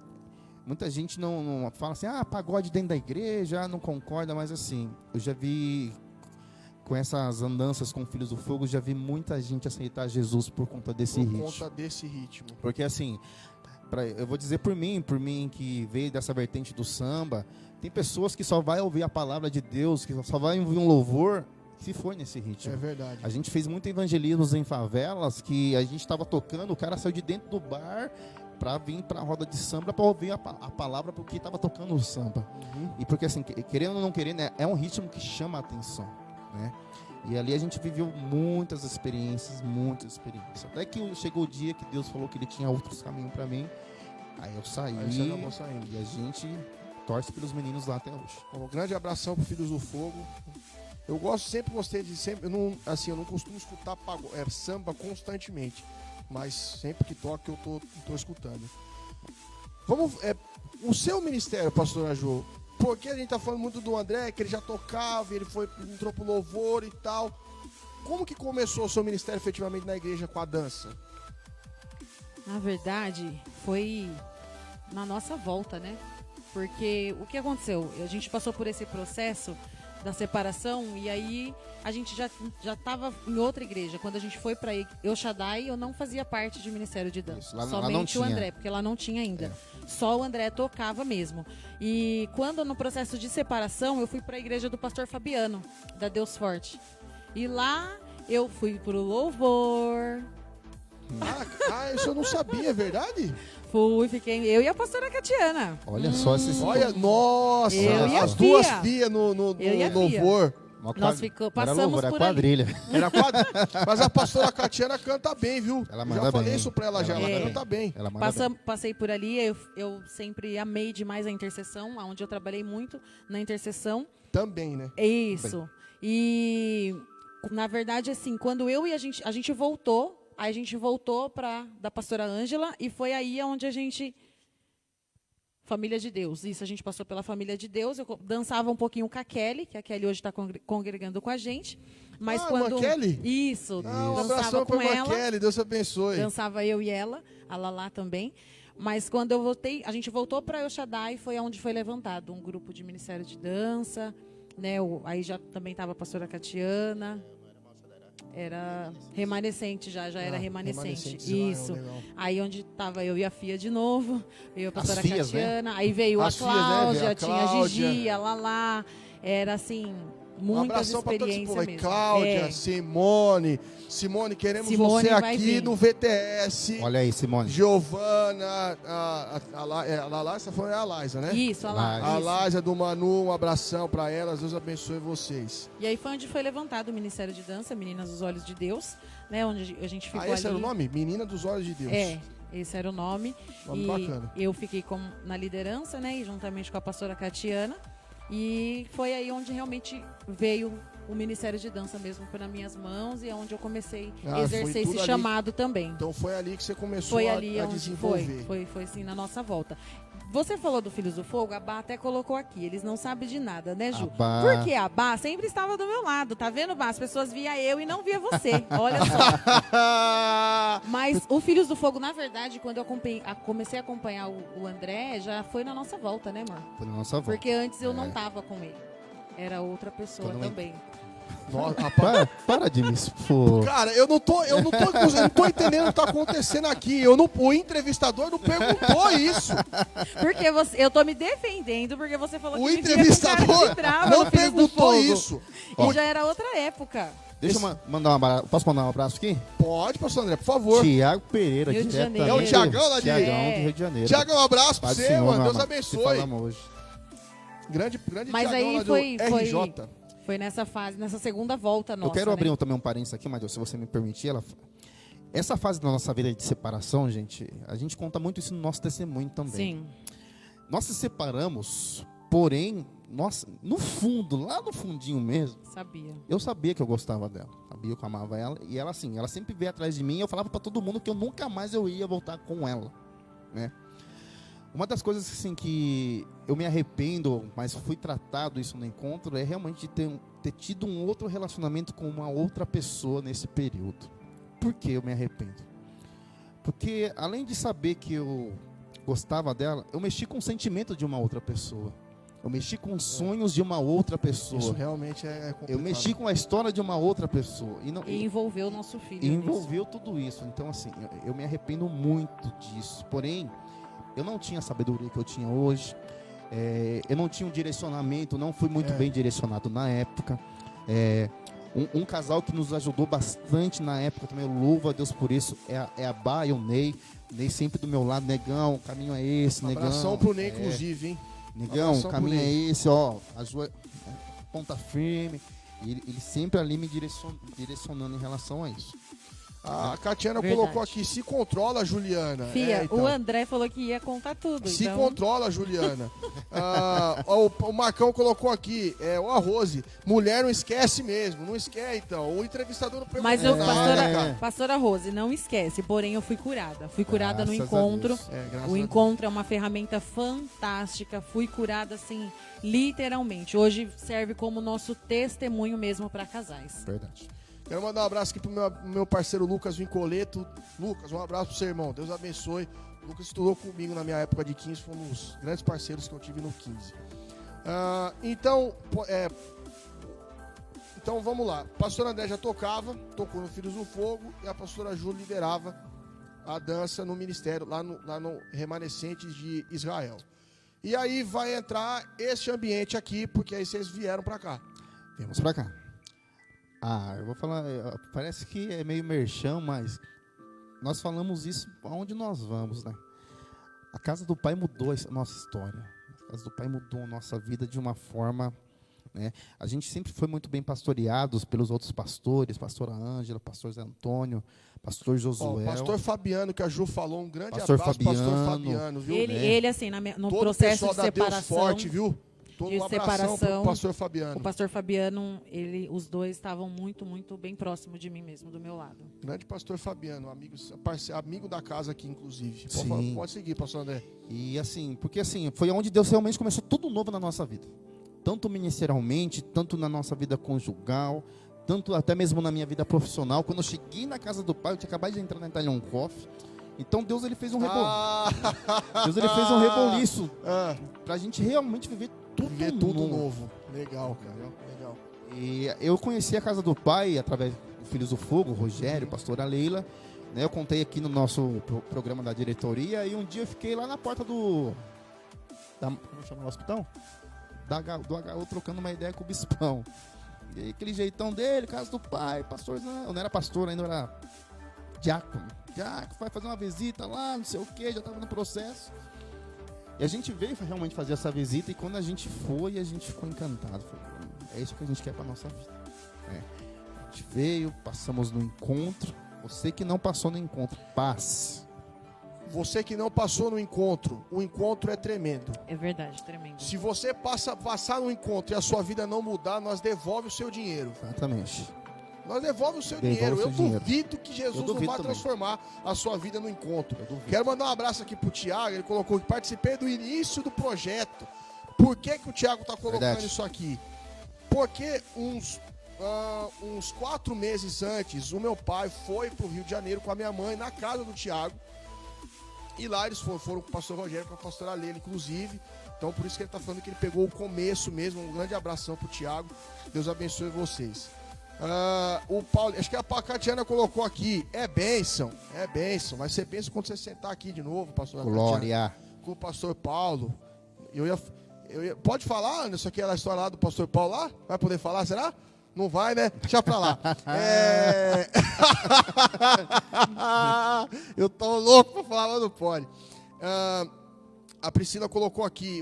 Muita gente não fala assim, pagode dentro da igreja, não concorda, mas assim, eu já vi, com essas andanças com Filhos do Fogo, já vi muita gente aceitar Jesus por conta desse ritmo. Por conta desse ritmo. Porque assim, eu vou dizer por mim que veio dessa vertente do samba, tem pessoas que só vai ouvir a palavra de Deus, que só vai ouvir um louvor, se for nesse ritmo. É verdade. A gente fez muito evangelismos em favelas, que a gente estava tocando, o cara saiu de dentro do bar para vir para a roda de samba para ouvir a palavra porque estava tocando o samba. E porque assim, querendo ou não querendo, é um ritmo que chama a atenção, né? E ali a gente viveu muitas experiências. Até que chegou o dia que Deus falou que ele tinha outros caminhos para mim. Aí eu saí. Aí você acabou saindo. E a gente torce pelos meninos lá até hoje. Um grande abração pro Filhos do Fogo. Eu gostei de sempre, eu não costumo escutar samba constantemente, mas sempre que toca eu tô escutando. O seu ministério, pastora Jo, porque a gente tá falando muito do André, que ele já tocava, entrou pro louvor e tal. Como que começou o seu ministério efetivamente na igreja com a dança? Na verdade, foi na nossa volta, né? Porque o que aconteceu? A gente passou por esse processo da separação e aí a gente já estava em outra igreja. Quando a gente foi para El Shaddai, eu não fazia parte de ministério de dança. Lá somente não o tinha. André, porque lá não tinha ainda. Só o André tocava mesmo. E quando no processo de separação, eu fui para a igreja do pastor Fabiano, da Deus Forte. E lá eu fui pro louvor. Isso eu não sabia, é verdade? Fiquei eu e a pastora Catiana. Olha só esses. Olha, nossa, Eu e a as duas Fia. Fias no Eu e a Fia. louvor. Nós passamos era por quadrilha. Era Mas a pastora Catiana canta bem, viu? Ela manda já falei bem. isso pra ela já, ela canta bem. Ela manda bem. Passei por ali, eu sempre amei demais a intercessão, onde eu trabalhei muito na intercessão. Também, né? Isso. E, na verdade, assim, quando eu e a gente voltou, aí a gente voltou da pastora Ângela, e foi aí onde a gente... Família de Deus. Isso, a gente passou pela Família de Deus. Eu dançava um pouquinho com a Kelly, que a Kelly hoje está congregando com a gente. Mas quando... a Kelly? Isso. Um dançava abração com pra ela. Kelly, Deus abençoe. Dançava eu e ela, a Lala também. Mas quando eu voltei, a gente voltou para El Shaddai, foi onde foi levantado um grupo de ministério de dança, né? Aí já também estava a pastora Catiana. Era remanescente já era remanescente. Isso. Aí onde estava eu e a Fia de novo, veio a pastora Fias, Catiana, né? aí veio As a Fias, né? Cláudia, Veio a tinha a Cláudia. Gigi, a Lala, era assim, muitas abração pra todo esse experiências povo aí. mesmo. Cláudia, Simone, queremos Simone você vai aqui vir. no VTS. Olha aí, Simone. Giovana, a Laisa foi a Laisa, né? Isso, olha lá. A isso. Laisa do Manu, um abração pra elas, Deus abençoe vocês. E aí foi onde foi levantado o Ministério de Dança, Meninas dos Olhos de Deus, né? Onde a gente ficou Esse ali. era o nome? Menina dos Olhos de Deus. É, esse era o nome. Nome E bacana. eu fiquei na liderança, né? E juntamente com a pastora Catiana. E foi aí onde realmente veio o Ministério de Dança mesmo, foi nas minhas mãos e é onde eu comecei a foi exercer tudo esse ali. chamado também. Então foi ali que você começou Foi a ali onde desenvolver. foi sim na nossa volta. Você falou do Filhos do Fogo, a Bá até colocou aqui, eles não sabem de nada, né, Ju? Bá. Porque a Bá sempre estava do meu lado, tá vendo, Bá? As pessoas via eu e não via você, olha só. Mas o Filhos do Fogo, na verdade, quando eu comecei a acompanhar o André, já foi na nossa volta, né, amor? Foi na nossa volta. Porque antes eu não tava com ele. Era outra pessoa Quando eu também. Nossa, rapaz. Para de me expor. Cara, eu não tô entendendo o que tá acontecendo aqui. O entrevistador não perguntou isso. Porque eu tô me defendendo porque você falou O que entrevistador não não perguntou isso. E já era outra época. Deixa eu mandar um abraço. Posso mandar um abraço aqui? Pode, pastor André, por favor. Tiago Pereira, Rio de diretamente. Janeiro. É o Tiagão lá de- Tiagão É. do Rio de Janeiro. Tiago, um abraço pra Paz do você, Senhor, mano. meu Deus amado. Se abençoe. falamos hoje. Grande Mas Tiagão aí lá do foi RJ. nessa fase, nessa segunda volta nossa. Eu quero né? abrir também um parênteses aqui, Matheus, se você me permitir. Essa fase da nossa vida de separação, gente, a gente conta muito isso no nosso testemunho também. Sim. Nós se separamos, porém, no fundo, lá no fundinho mesmo, Sabia. eu sabia que eu gostava dela. Sabia que eu amava ela. E ela, assim, ela sempre veio atrás de mim e eu falava pra todo mundo que eu nunca mais eu ia voltar com ela, né? Uma das coisas, assim, que eu me arrependo, mas fui tratado isso no encontro, é realmente ter tido um outro relacionamento com uma outra pessoa nesse período. Por que eu me arrependo? Porque, além de saber que eu gostava dela, eu mexi com o sentimento de uma outra pessoa. Eu mexi com os sonhos de uma outra pessoa. Isso realmente é complicado. Eu mexi com a história de uma outra pessoa. E envolveu o nosso filho. E nisso. envolveu tudo isso. Então, assim, eu me arrependo muito disso. Porém, eu não tinha a sabedoria que eu tinha hoje. Eu não tinha um direcionamento, não fui muito bem direcionado na época. Um casal que nos ajudou bastante na época também, eu louvo a Deus por isso, é a Bá e o Ney. Ney sempre do meu lado, Negão, o caminho é esse, Um Negão. abração pro Ney, inclusive, hein? Negão, Abração o caminho pro é Ney. esse, ó, ponta firme. Ele sempre ali me direcionando em relação a isso. A Catiana Verdade. colocou aqui, se controla, Juliana. Fia, então. o André falou que ia contar tudo. Se então... controla, Juliana. O Marcão colocou aqui, a Rose, mulher não esquece mesmo, não esquece então. O entrevistador não perguntou Mas eu, nada. pastora Rose, não esquece, porém eu fui curada. Fui curada no Graças a encontro. Deus. Graças O a encontro é uma ferramenta fantástica. Fui curada, assim, literalmente. Hoje serve como nosso testemunho mesmo para casais. Verdade. Quero mandar um abraço aqui pro meu parceiro Lucas Vincoleto. Lucas, um abraço pro seu irmão. Deus abençoe. O Lucas estudou comigo na minha época de 15. Foi um dos grandes parceiros que eu tive no 15. Então vamos lá. O pastor André já tocou no Filhos do Fogo. E a pastora Ju liderava a dança no ministério, lá no Remanescentes de Israel. E aí vai entrar esse ambiente aqui, porque aí vocês vieram pra cá. Vamos pra cá. Eu vou falar, parece que é meio merchan, mas nós falamos isso aonde nós vamos, né? A casa do Pai mudou a nossa história. A casa do Pai mudou a nossa vida de uma forma, né? A gente sempre foi muito bem pastoreados pelos outros pastores, pastora Ângela, pastor Zé Antônio, pastor Josué. Pastor Fabiano, que a Ju falou, um grande Pastor abraço, pastor Fabiano, viu? Ele assim, no Todo processo o de pessoal da Deus separação, Forte, viu? Todo de um abração separação, pro pastor Fabiano. o pastor Fabiano, os dois estavam muito, muito bem próximo de mim mesmo, do meu lado. Grande pastor Fabiano, amigo da casa aqui, inclusive. Sim. Pode seguir, pastor André. E assim, porque assim, foi onde Deus realmente começou tudo novo na nossa vida. Tanto ministerialmente, tanto na nossa vida conjugal, tanto até mesmo na minha vida profissional. Quando eu cheguei na casa do Pai, eu tinha acabado de entrar na Italian Coffee. Então Deus ele fez um Deus ele fez um reboliço pra gente realmente viver tudo novo. Legal, cara. Legal. E eu conheci a casa do Pai através do Filhos do Fogo, o Rogério, pastora Leila. Né, eu contei aqui no nosso programa da diretoria. E um dia eu fiquei lá na porta como chama o hospital? Do HU, trocando uma ideia com o bispão. E aí, aquele jeitão dele, casa do pai, pastorzão. Eu não era pastor ainda, eu era diácono. Diácono, vai fazer uma visita lá, não sei o que, já estava no processo. E a gente veio realmente fazer essa visita, e quando a gente foi, a gente ficou encantado. Falei, é isso que a gente quer para nossa vida. A gente veio, passamos no encontro. Você que não passou no encontro, passe. Você que não passou no encontro, o encontro é tremendo. É verdade, tremendo. Se você passar no encontro e a sua vida não mudar, nós devolve o seu dinheiro. Exatamente. Nós devolve o seu Devolve dinheiro. o seu Eu dinheiro. duvido que Jesus não vai também. transformar a sua vida no encontro. Eu duvido. Quero mandar um abraço aqui pro Tiago. Ele colocou que participei do início do projeto. Por que o Tiago está colocando Verdade. isso aqui? Porque uns 4 meses antes, o meu pai foi pro Rio de Janeiro com a minha mãe na casa do Tiago. E lá eles foram com o pastor Rogério, com a pastora Lena, inclusive. Então, por isso que ele está falando que ele pegou o começo mesmo. Um grande abração pro Tiago. Deus abençoe vocês. O Paulo, acho que a Catiana colocou aqui. É bênção. Vai ser bênção quando você sentar aqui de novo, pastor Glória. Catiana, com o pastor Paulo. Pode falar, Anderson, aquela história lá do pastor Paulo lá? Vai poder falar, será? Não vai, né? Deixa pra lá. Eu tô louco pra falar, mas não pode. A Priscila colocou aqui,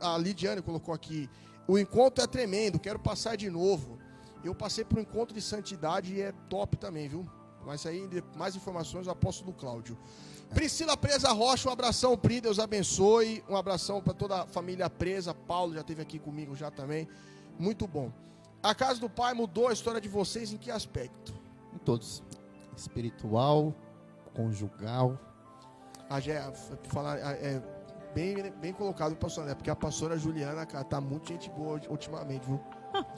a Lidiane colocou aqui, o encontro é tremendo, quero passar de novo. Eu passei por um encontro de santidade e é top também, viu? Mas aí, mais informações, o apóstolo Cláudio. Priscila Presa Rocha, um abração, Pri, Deus abençoe. Um abração para toda a família Presa. Paulo já esteve aqui comigo já também. Muito bom. A casa do Pai mudou a história de vocês em que aspecto? Em todos. Espiritual, conjugal. Bem colocado, pastor André, porque a pastora Juliana, cara, tá muito gente boa ultimamente, viu?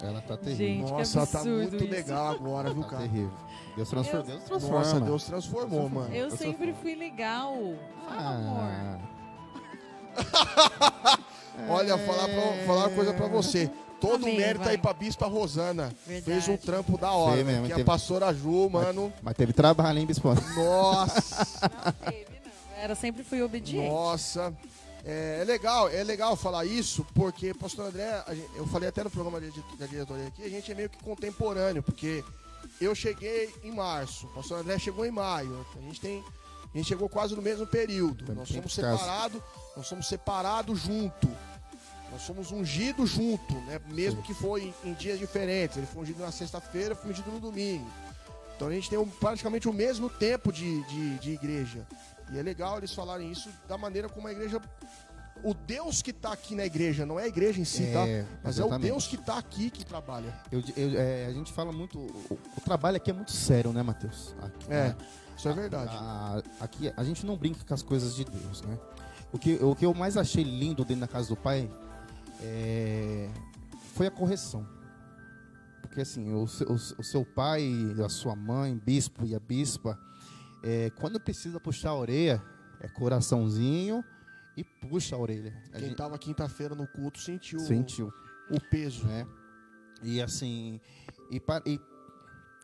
Ela tá terrível. Gente, Nossa, ela tá muito isso. legal agora, viu, Tá cara? terrível. Deus transforma. Nossa, Deus transformou, mano. Eu sempre fui legal. Fala, amor. Olha, falar uma coisa pra você. Todo Amém, mérito vai. aí pra Bispa Rosana. Verdade. Fez um trampo da hora. Fez mesmo, Que a teve- pastora Ju, mano. Mas teve trabalho, hein, Bispo? Nossa, Não teve, não. Sempre fui obediente. nossa. É legal falar isso, porque, pastor André, eu falei até no programa da diretoria aqui, a gente é meio que contemporâneo, porque eu cheguei em março, o pastor André chegou em maio, a gente chegou quase no mesmo período. Nós somos separados junto. Nós somos ungidos junto, né? Mesmo que foi em dias diferentes. Ele foi ungido na sexta-feira, foi ungido no domingo. Então a gente tem praticamente o mesmo tempo de igreja. E é legal eles falarem isso da maneira como a igreja... O Deus que está aqui na igreja, não é a igreja em si, tá? Mas exatamente. é o Deus que está aqui que trabalha. A gente fala muito... O trabalho aqui é muito sério, né, Matheus? Aqui, né? Isso é verdade. Aqui a gente não brinca com as coisas de Deus, né? O que eu mais achei lindo dentro da casa do Pai foi a correção. Porque assim, o seu pai, a sua mãe, bispo e a bispa, quando precisa puxar a orelha, é coraçãozinho e puxa a orelha. Quem estava quinta-feira no culto sentiu o peso. Né? E assim,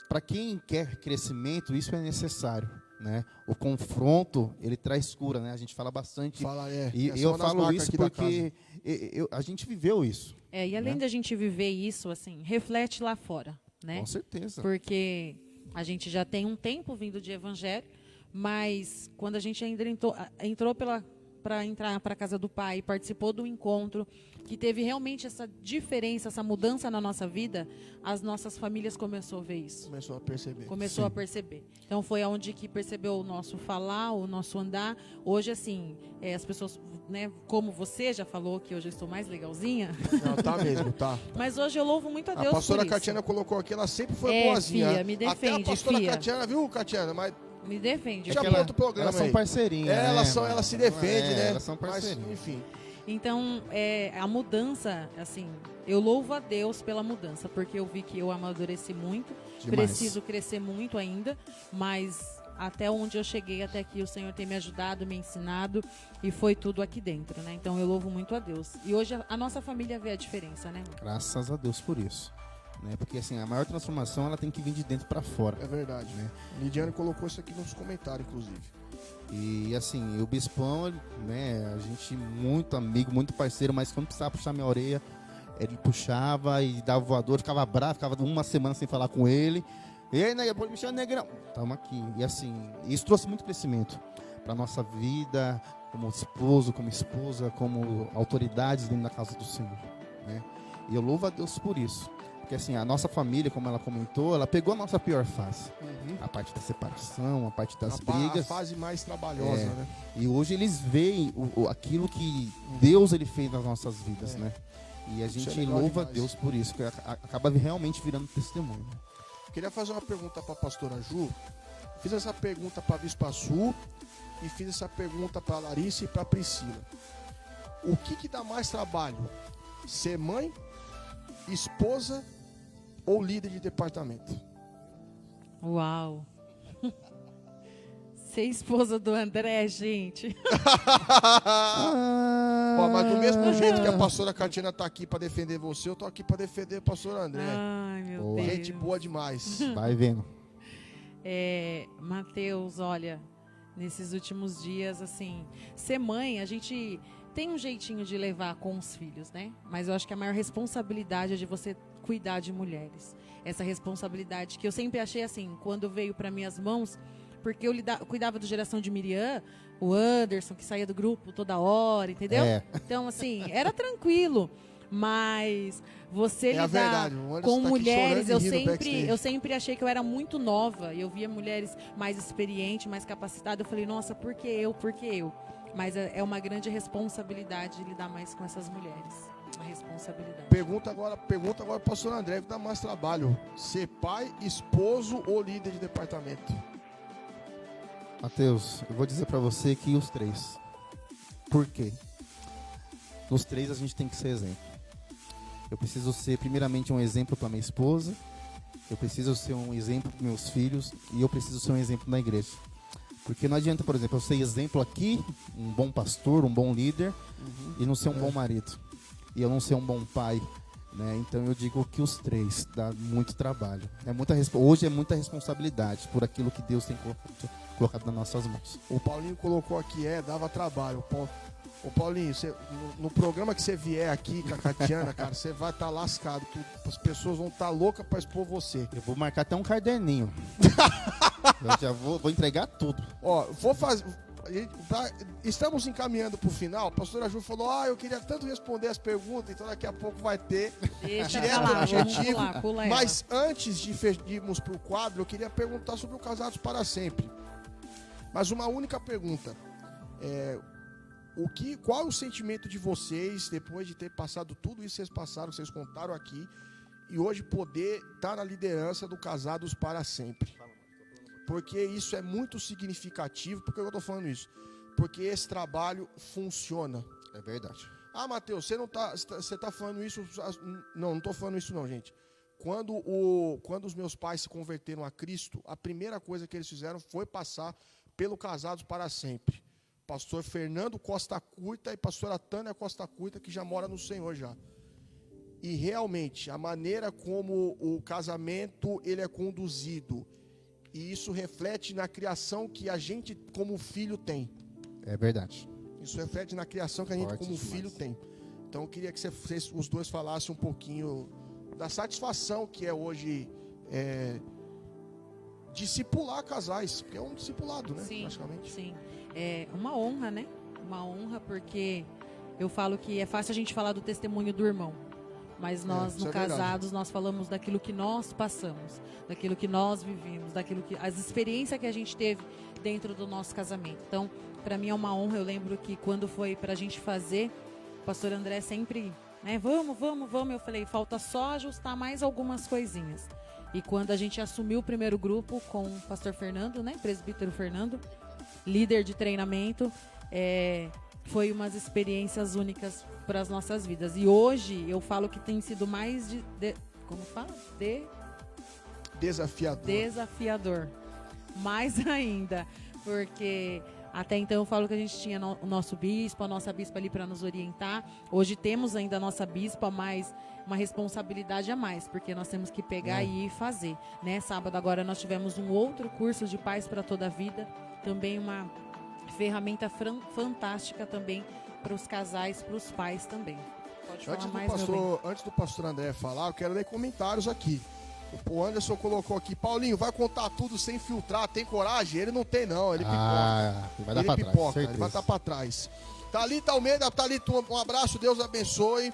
para quem quer crescimento, isso é necessário, né? O confronto, ele traz cura, né? A gente fala bastante. E Essa é eu uma das falo marcas isso aqui da porque a gente viveu isso. E além da gente viver isso, assim, reflete lá fora, né? Com certeza. Porque a gente já tem um tempo vindo de evangelho, mas quando a gente ainda entrou para entrar para a casa do Pai, participou do encontro, que teve realmente essa diferença, essa mudança na nossa vida, as nossas famílias começou a ver isso. Começou a perceber. Então foi aonde que percebeu o nosso falar, o nosso andar. Hoje, assim, as pessoas, né, como você já falou, que hoje eu estou mais legalzinha. Não, tá mesmo, tá. Mas hoje eu louvo muito a Deus A pastora por isso. Catiana colocou aqui, ela sempre foi boazinha. Filha, me defende, até a pastora filha. Catiana, viu, Catiana? Mas Me defende. já filha. outro programa Elas são aí. parceirinhas. Elas se defendem, né? Elas são parceirinhas. Mas, enfim. Então, a mudança, assim, eu louvo a Deus pela mudança, porque eu vi que eu amadureci muito, Demais. preciso crescer muito ainda, mas até onde eu cheguei, até aqui, o Senhor tem me ajudado, me ensinado, e foi tudo aqui dentro, né? Então, eu louvo muito a Deus. E hoje a nossa família vê a diferença, né? Graças a Deus por isso. Né? Porque assim, a maior transformação ela tem que vir de dentro para fora. É verdade, né? Lidiane colocou isso aqui nos comentários, inclusive. E assim, o Bispão, né, a gente muito amigo, muito parceiro, mas quando precisava puxar minha orelha, Ele puxava e dava voador, ficava bravo, ficava uma semana sem falar com ele. E aí, me chama negrão. Estamos aqui. E assim, isso trouxe muito crescimento para nossa vida, como esposo, como esposa, como autoridades dentro da casa do Senhor, né? E eu louvo a Deus por isso. Porque assim, a nossa família, como ela comentou, ela pegou a nossa pior fase. A parte da separação, a parte das brigas. A fase mais trabalhosa, né? E hoje eles veem aquilo que Deus ele fez nas nossas vidas, né? E a gente louva a Deus por isso, que acaba realmente virando testemunho. Queria fazer uma pergunta para a pastora Ju. Fiz essa pergunta para a Bispa Su e fiz essa pergunta para a Larissa e para a Priscila. O que dá mais trabalho? Ser mãe, esposa ou líder de departamento? Uau! Ser esposa do André, gente. Ó, mas do mesmo jeito que a pastora Katina tá aqui para defender você, eu tô aqui para defender o pastor André. Ai, meu Boa. Deus. Gente boa demais. Vai vendo. Mateus, olha, nesses últimos dias, assim, ser mãe, a gente tem um jeitinho de levar com os filhos, né? Mas eu acho que a maior responsabilidade é de você cuidar de mulheres. Essa responsabilidade que eu sempre achei assim, quando veio para minhas mãos, porque eu cuidava do Geração de Miriam, o Anderson, que saía do grupo toda hora, entendeu? Então, assim, era tranquilo. Mas você lidar com mulheres, eu sempre achei que eu era muito nova. E eu via mulheres mais experientes, mais capacitadas. Eu falei, nossa, por que eu? Por que eu? Mas é uma grande responsabilidade lidar mais com essas mulheres. Uma responsabilidade. Pergunta agora pro pastor André, que dá mais trabalho. Ser pai, esposo ou líder de departamento? Mateus, eu vou dizer pra você que os três. Por quê? Nos três a gente tem que ser exemplo. Eu preciso ser primeiramente um exemplo para minha esposa, eu preciso ser um exemplo para meus filhos e eu preciso ser um exemplo na igreja. Porque não adianta, por exemplo, eu ser exemplo aqui, um bom pastor, um bom líder, e não ser um bom marido. E eu não ser um bom pai, né? Então eu digo que os três dá muito trabalho. Hoje é muita responsabilidade por aquilo que Deus tem colocado nas nossas mãos. O Paulinho colocou aqui, dava trabalho. Ô Paulinho, no programa que você vier aqui com a Catiana, cara, você vai estar lascado. As pessoas vão estar loucas para expor você. Eu vou marcar até um caderninho. Eu já vou entregar tudo. Ó, vou fazer... Estamos encaminhando para o final. A pastora Ju falou, eu queria tanto responder as perguntas, então daqui a pouco vai ter direto no objetivo. Pula mas antes de irmos para o quadro, eu queria perguntar sobre o Casados para Sempre. Mas uma única pergunta. Qual é o sentimento de vocês, depois de ter passado tudo isso que vocês passaram, que vocês contaram aqui, e hoje poder estar na liderança do Casados para Sempre? Porque isso é muito significativo. Por que eu estou falando isso? Porque esse trabalho funciona. É verdade. Mateus, você tá falando isso... Não estou falando isso não, gente. Quando os meus pais se converteram a Cristo, a primeira coisa que eles fizeram foi passar pelo Casados para Sempre. Pastor Fernando Costa Curta e pastora Tânia Costa Curta, que já mora no Senhor já. E realmente, a maneira como o casamento ele é conduzido, e isso reflete na criação que a gente, como filho, tem. É verdade. Isso reflete na criação que a gente, como filho, tem. Então, eu queria que vocês, os dois, falassem um pouquinho da satisfação que é hoje discipular casais, porque é um discipulado, né? Sim, praticamente. Sim. É uma honra, né? Uma honra, porque eu falo que é fácil a gente falar do testemunho do irmão. Mas nós, no Casados, nós falamos daquilo que nós passamos, daquilo que nós vivimos, as experiências que a gente teve dentro do nosso casamento. Então, para mim é uma honra. Eu lembro que quando foi para a gente fazer, o pastor André sempre, né, vamos. Eu falei, falta só ajustar mais algumas coisinhas. E quando a gente assumiu o primeiro grupo com o pastor Fernando, né, presbítero Fernando, líder de treinamento, foi umas experiências únicas para as nossas vidas. E hoje eu falo que tem sido mais como fala? Desafiador. Mais ainda. Porque até então eu falo que a gente tinha o nosso bispo, a nossa bispa ali para nos orientar. Hoje temos ainda a nossa bispa, mas uma responsabilidade a mais, porque nós temos que pegar e fazer. Né? Sábado agora nós tivemos um outro curso de Paz para Toda a Vida. Também uma ferramenta fantástica também para os casais, para os pais também. Pode falar mais, meu bem. Antes do pastor André falar, eu quero ler comentários aqui. O Anderson colocou aqui: Paulinho, vai contar tudo sem filtrar, tem coragem? Ele não tem, não, ele pipoca. Ele vai dar pra trás, Ele vai estar pra trás. Thalita Almeida, Thalita, um abraço, Deus abençoe.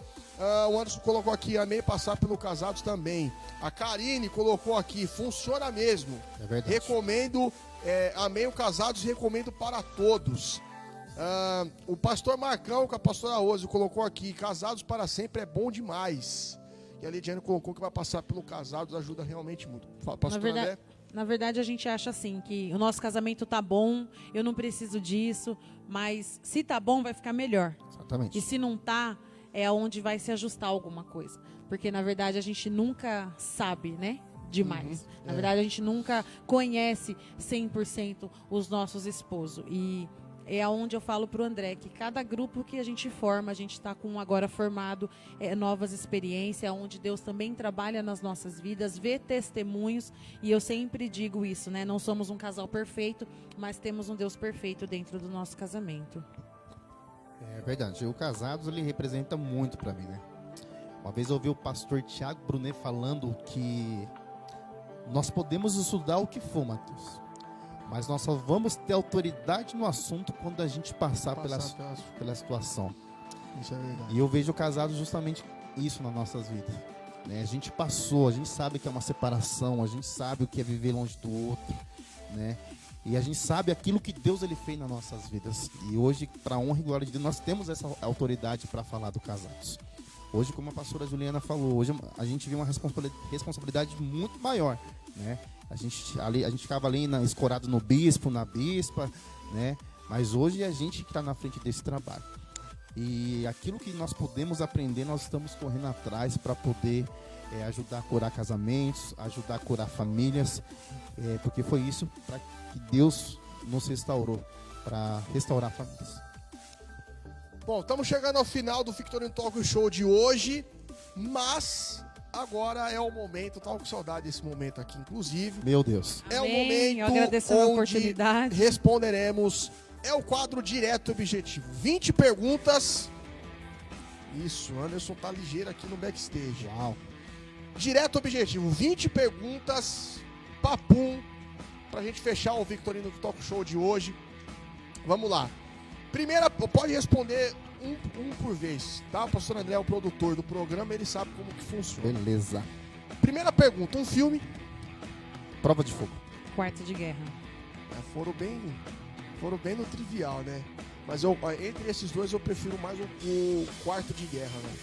O Anderson colocou aqui: amei passar pelo Casados também. A Karine colocou aqui: funciona mesmo. É verdade. Recomendo, amei o Casados, recomendo para todos. O pastor Marcão, com a pastora Rose, colocou aqui: casados para sempre é bom demais. E a Lidiane colocou que vai passar pelo Casados, ajuda realmente muito. Pastor André? Na verdade, a gente acha assim, que o nosso casamento tá bom, eu não preciso disso, mas se tá bom, vai ficar melhor. Exatamente. E se não tá, é onde vai se ajustar alguma coisa. Porque, na verdade, a gente nunca sabe, né? Demais. Na verdade, a gente nunca conhece 100% os nossos esposos. E é onde eu falo pro André que cada grupo que a gente forma, a gente está com agora formado novas experiências, onde Deus também trabalha nas nossas vidas, vê testemunhos, e eu sempre digo isso, né? Não somos um casal perfeito, mas temos um Deus perfeito dentro do nosso casamento. É verdade. O Casados, ele representa muito para mim, né? Uma vez eu ouvi o pastor Tiago Brunet falando que nós podemos estudar o que for, Matheus, mas nós só vamos ter autoridade no assunto quando a gente passar pela situação. Isso é verdade. E eu vejo Casados justamente isso nas nossas vidas, né? A gente passou, a gente sabe que é uma separação, a gente sabe o que é viver longe do outro, né? E a gente sabe aquilo que Deus ele fez nas nossas vidas. E hoje, para a honra e glória de Deus, nós temos essa autoridade para falar do Casados. Hoje, como a pastora Juliana falou, hoje a gente vê uma responsabilidade muito maior, né? A gente ficava ali escorado no bispo, na bispa, né? Mas hoje é a gente que está na frente desse trabalho. E aquilo que nós podemos aprender, nós estamos correndo atrás para poder ajudar a curar casamentos, ajudar a curar famílias, porque foi isso para que Deus nos restaurou, para restaurar famílias. Bom, estamos chegando ao final do Victorino Talk Show de hoje, mas agora é o momento, eu tava com saudade desse momento aqui, inclusive. Meu Deus. É o Amém. momento Eu agradeço a onde oportunidade. responderemos, é o quadro direto e objetivo. 20 perguntas. Isso, Anderson tá ligeiro aqui no backstage. Uau. Direto e objetivo, 20 perguntas, papum, pra gente fechar o Victorino Talk Show de hoje. Vamos lá. Primeira, pode responder um por vez, tá? O pastor André é o produtor do programa, ele sabe como que funciona. Beleza. Primeira pergunta, um filme. Prova de fogo. Quarto de Guerra. Foram bem no trivial, né? Mas entre esses dois eu prefiro mais o Quarto de Guerra, né?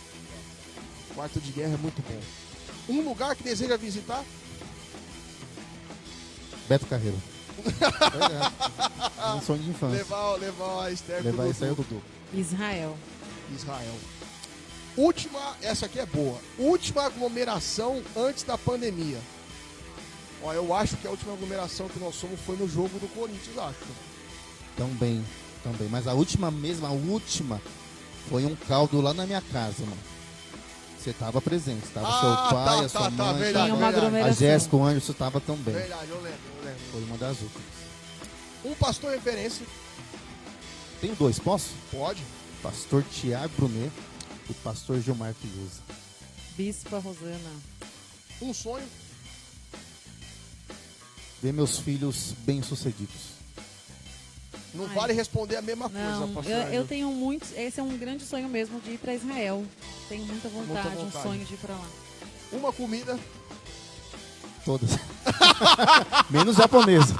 O Quarto de Guerra é muito bom. Um lugar que deseja visitar? Beto Carreiro. Verdade. Um sonho de infância. Levar a Esther Levar pro isso aí, Dudu. Israel. Israel. Essa aqui é boa. Última aglomeração antes da pandemia. Ó, eu acho que a última aglomeração que nós somos foi no jogo do Corinthians, acho. Também. Mas a última, foi um caldo lá na minha casa, mano. Você tava presente, tava seu pai, a sua mãe, verdade, Tinha uma verdade. a aglomeração. Jéssica, o Anderson tava também. Verdade, eu lembro. Foi uma das últimas. Um pastor referência. Tenho dois, posso? Pode. Pastor Tiago Brunet e pastor Gilmar Filuza. Bispa Rosana. Um sonho. Ver meus filhos bem-sucedidos. Não Ai. vale responder a mesma coisa, Não, pastor. eu tenho muitos. Esse é um grande sonho mesmo de ir para Israel. Tenho muita vontade, vontade. um sonho de ir para lá. Uma comida. Todas. Menos japonesa.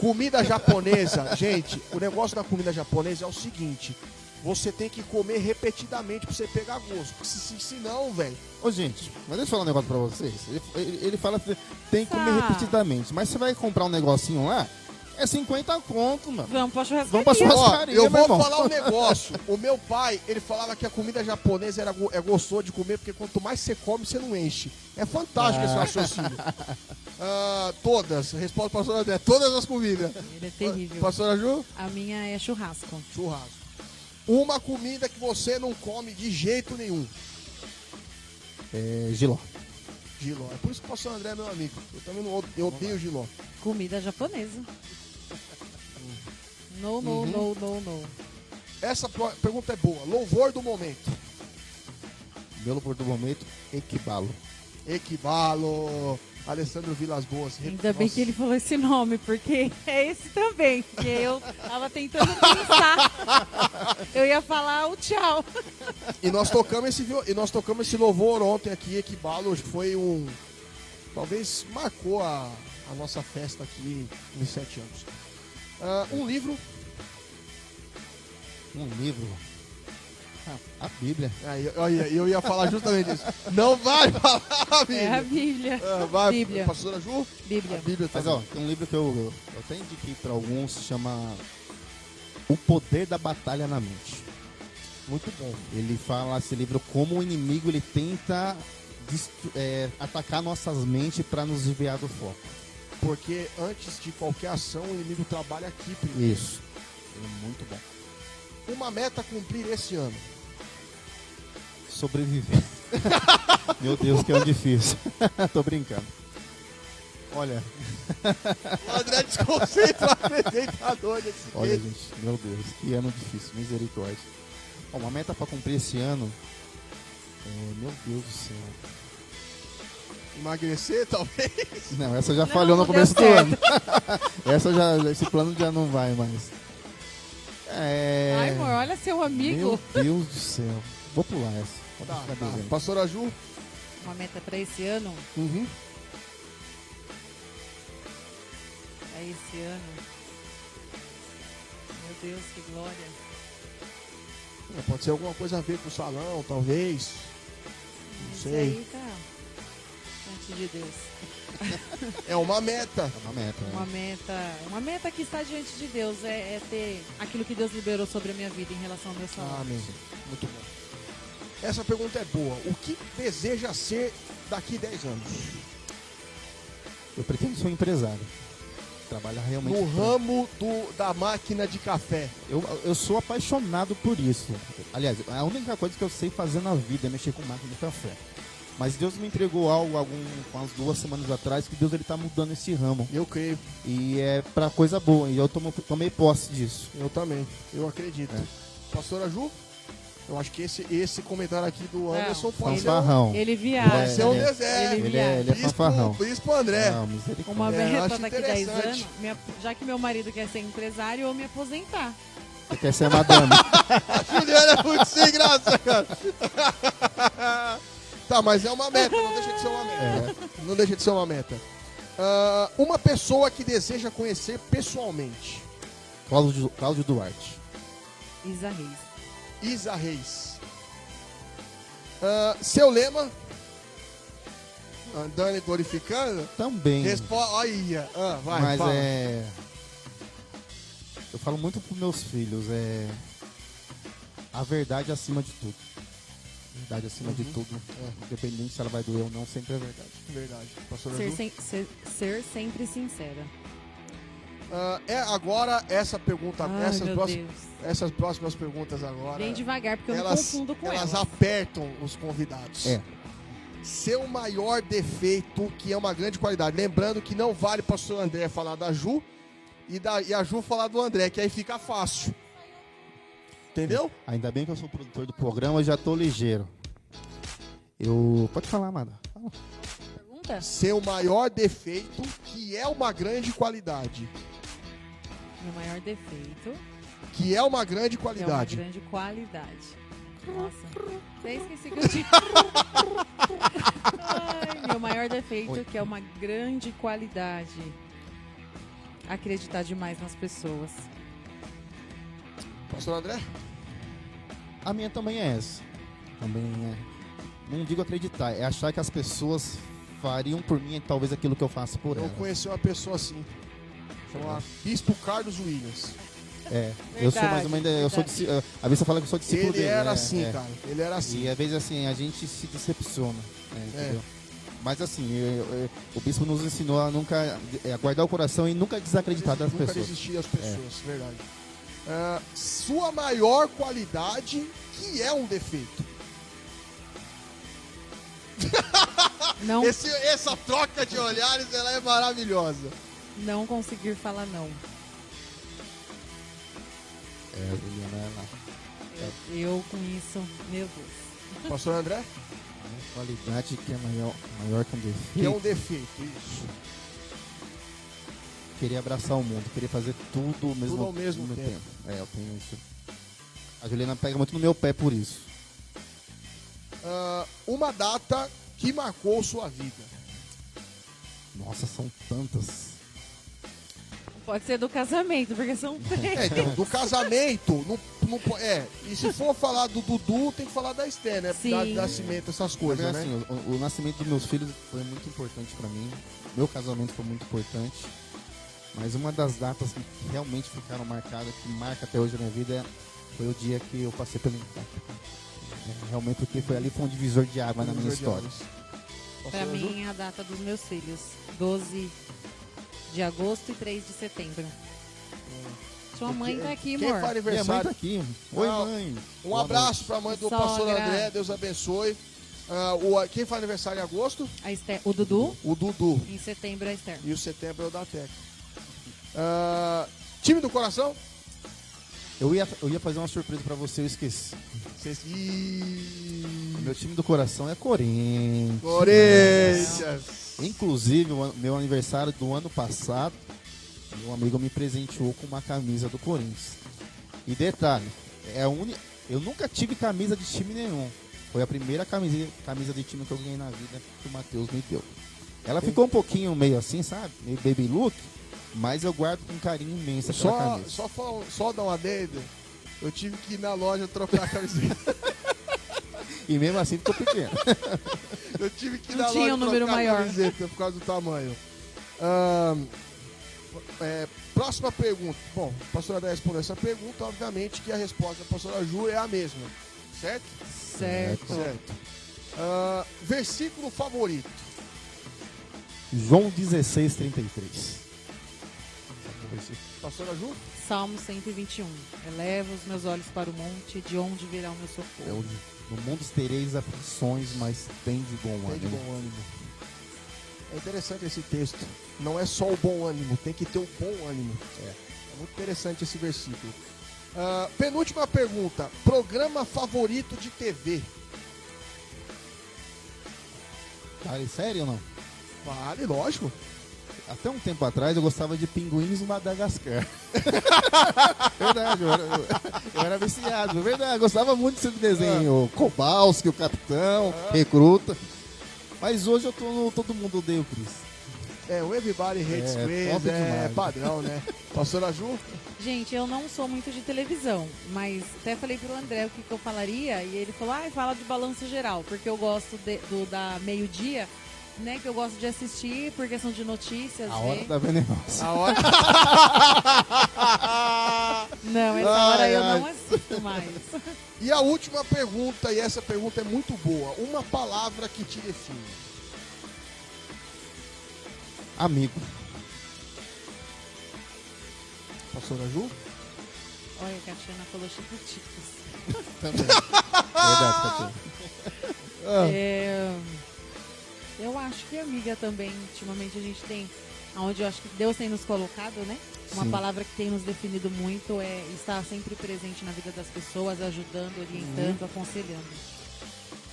Comida japonesa. Gente, o negócio da comida japonesa é o seguinte. Você tem que comer repetidamente pra você pegar gosto. Porque se não, velho. Ô, gente, mas deixa eu falar um negócio pra vocês. Ele fala que tem que comer Tá. repetidamente. Mas você vai comprar um negocinho lá, é 50 conto, mano. Vamos pra churrascaria. Vamos pra churrascaria. Ó, Pascaria, eu meu vou irmão. falar um negócio. O meu pai, ele falava que a comida japonesa é gostoso de comer, porque quanto mais você come, você não enche. É fantástico esse raciocínio. Todas. Resposta para pastora André. Todas as comidas. Ele é terrível. Pastora Ju? A minha é churrasco. Churrasco. Uma comida que você não come de jeito nenhum. Giló. Giló. É por isso que o pastor André é meu amigo. Eu também não eu odeio giló. Comida japonesa. No. Essa pergunta é boa. Louvor do momento. Meu louvor do momento, Equibalo. Equibalo. Alessandro Vilas Boas. Ainda bem Nossa. que ele falou esse nome, porque é esse também. Porque eu tava tentando pensar. Eu ia falar o tchau. E nós tocamos esse louvor ontem aqui, Equibalo. Foi talvez marcou a nossa festa aqui nos 7 anos. Um livro. Um livro. A Bíblia. Eu ia falar justamente isso. Não vai falar a Bíblia. É a Bíblia. Vai, Bíblia. pastora Ju? Bíblia. A Bíblia Mas também. ó, tem um livro que eu até indiquei para alguns, chama O Poder da Batalha na Mente. Muito bom. Ele fala, esse livro, como o inimigo ele tenta atacar nossas mentes para nos desviar do foco. Porque antes de qualquer ação, o inimigo trabalha aqui primeiro. Isso. É muito bom. Uma meta a cumprir esse ano. Sobreviver. Meu Deus, que é difícil. Tô brincando. Olha, O André desconcentra o apresentador desse olha, jeito. gente, meu Deus, que ano difícil, misericórdia. Ó, uma meta para cumprir esse ano. Meu Deus do céu. Emagrecer, talvez. Não, essa já Não, falhou no não começo do deu ano. Esse plano já não vai mais. Ai, amor, olha seu amigo. Meu Deus do céu. Vou pular essa. Pode Tá, ficar tá. devendo. Pastora Ju? Uma meta pra esse ano. Uhum. Pra esse ano. Meu Deus, que glória. Pode ser alguma coisa a ver com o salão, talvez. Isso sei. aí tá diante de Deus. É uma meta. É uma meta, né? Uma meta que está diante de Deus é ter aquilo que Deus liberou sobre a minha vida em relação ao meu salário. Amém. Muito bom. Essa pergunta é boa. O que deseja ser daqui 10 anos? Eu pretendo ser um empresário. Trabalhar realmente. No ramo da máquina de café. Eu sou apaixonado por isso. Aliás, a única coisa que eu sei fazer na vida é mexer com máquina de café. Mas Deus me entregou algo umas 2 semanas atrás, que Deus ele tá mudando esse ramo. Eu creio. E é pra coisa boa. E eu tomei posse disso. Eu também. Eu acredito. Pastora Ju? Eu acho que esse comentário aqui do Anderson pode ser Fanfarrão. Ele viaja. Pode ser um deserto. Ele Ele é fanfarrão. Bispo André. Não, misericórdia. Uma eu meta acho daqui 10 interessante. anos, já que meu marido quer ser empresário, eu me aposentar. Você quer ser madame? A Juliana é muito sem graça, cara. Tá, mas é uma meta, não deixa de ser uma meta. Não deixa de ser uma meta. Uma pessoa que deseja conhecer pessoalmente. Cláudio Duarte. Isa Reis. Isa Reis. Seu lema? Andando e glorificando? Também. Olha, vai, Mas fala. eu falo muito pros meus filhos, a verdade acima de tudo. Verdade acima de tudo. Independente se ela vai doer ou não, sempre é verdade. Verdade. Pastora Ser, Ju? ser sempre sincera. Agora essa pergunta, Ai, meu Deus. essas próximas perguntas agora. Bem devagar, porque eu me confundo com elas elas. apertam os convidados. Seu maior defeito, que é uma grande qualidade. Lembrando que não vale para o pastor André falar da Ju e a Ju falar do André, que aí fica fácil. Entendeu? Ainda bem que eu sou produtor do programa, eu já tô ligeiro. Pode falar, Amanda. Fala. Pergunta? Seu maior defeito, que é uma grande qualidade. Meu maior defeito Que é uma grande é uma qualidade. grande qualidade. Nossa, até esqueci que eu tinha. Ai, meu maior defeito, que é uma grande qualidade. Acreditar demais nas pessoas. Pastor André? A minha também é essa. Também não digo acreditar, é achar que as pessoas fariam por mim talvez aquilo que eu faço por Eu elas. conheci uma pessoa assim. Chama Bispo Carlos Williams. Eu sou mais uma eu sou a vez fala que eu sou discípulo Ele dele. era assim, cara. Ele era assim. E às vezes assim, a gente se decepciona, entendeu? Mas assim, o bispo nos ensinou a nunca guardar o coração e nunca desacreditar das Nunca pessoas. desistir das pessoas, verdade. Sua maior qualidade, que é um defeito. Não, Essa troca de olhares, ela é maravilhosa. não conseguir falar não. Juliana, Eu com isso, meu Deus. Pastor André? Qualidade que é maior que um defeito. Que é um defeito, isso. Querer abraçar o mundo, querer fazer tudo ao mesmo tempo. Eu tenho isso. A Juliana pega muito no meu pé por isso. Uma data que marcou sua vida. Nossa, são tantas. Pode ser do casamento, porque são três. Então, do casamento, e se for falar do Dudu, tem que falar da Esté, né? Sim. Da nascimento, essas coisas, Porque, né? assim, o nascimento dos meus filhos foi muito importante pra mim. Meu casamento foi muito importante. Mas uma das datas que realmente ficaram marcadas, que marca até hoje na minha vida, foi o dia que eu passei pelo impacto. Realmente, porque foi um divisor de água na minha história. Pra mim, a data dos meus filhos. 12 de agosto e 3 de setembro. Sua mãe tá aqui, Quem amor. faz Minha mãe aniversário? tá aqui. Oi, mãe. Um abraço pra mãe do Sogra. pastor André, Deus abençoe. Quem faz aniversário em agosto? A Esther, o Dudu. O Dudu. Em setembro, a Esther. E o setembro é o da Teca. Time do coração? Eu ia fazer uma surpresa pra você, eu esqueci. Meu time do coração é Corinthians. Corinthians. Inclusive, o meu aniversário do ano passado, meu amigo me presenteou com uma camisa do Corinthians. E detalhe, eu nunca tive camisa de time nenhum. Foi a primeira camisa de time que eu ganhei na vida que o Matheus me deu. Ela ficou um pouquinho meio assim, sabe? Meio baby look, mas eu guardo com carinho imenso aquela camisa. Só dar uma adendo, eu tive que ir na loja trocar a camiseta. E mesmo assim ficou pequeno. Eu tive que ir Não na tinha loja um número trocar maior. a camiseta por causa do tamanho. Próxima pergunta. Bom, a pastora André respondeu essa pergunta, obviamente que a resposta da pastora Ju é a mesma, certo? Certo. Versículo favorito. João 16:33. Pastora Ju? Salmo 121. Eleva os meus olhos para o monte, de onde virá o meu socorro. No mundo tereis aflições, mas tem de bom Tem de ânimo. bom ânimo. É interessante esse texto. Não é só o bom ânimo, tem que ter o bom ânimo. É muito interessante esse versículo. Penúltima pergunta. Programa favorito de TV? Vale sério ou não? Vale, lógico. Até um tempo atrás eu gostava de Pinguins do Madagascar. Verdade, eu era viciado, verdade. Gostava muito desse desenho. Kowalski, o Capitão, Recruta. Mas hoje eu tô no Todo Mundo Odeia o Chris. O Everybody Hates Chris top é demais. padrão, né? Pastora Ju? Gente, eu não sou muito de televisão, mas até falei pro André o que eu falaria, e ele falou, fala de balanço geral, porque eu gosto da meio-dia, né, que eu gosto de assistir por questão de notícias. A Hora da Venenosa. A hora... Não, essa hora eu não assisto mais. E a última pergunta, e essa pergunta é muito boa. Uma palavra que te define. Amigo. Pastora Ju? Olha, a Catiana falou Chiquititas. Também. Verdade, Catinha. Eu acho que amiga também. Ultimamente a gente tem, onde eu acho que Deus tem nos colocado, né? Uma Sim. palavra que tem nos definido muito é estar sempre presente na vida das pessoas, ajudando, orientando, aconselhando.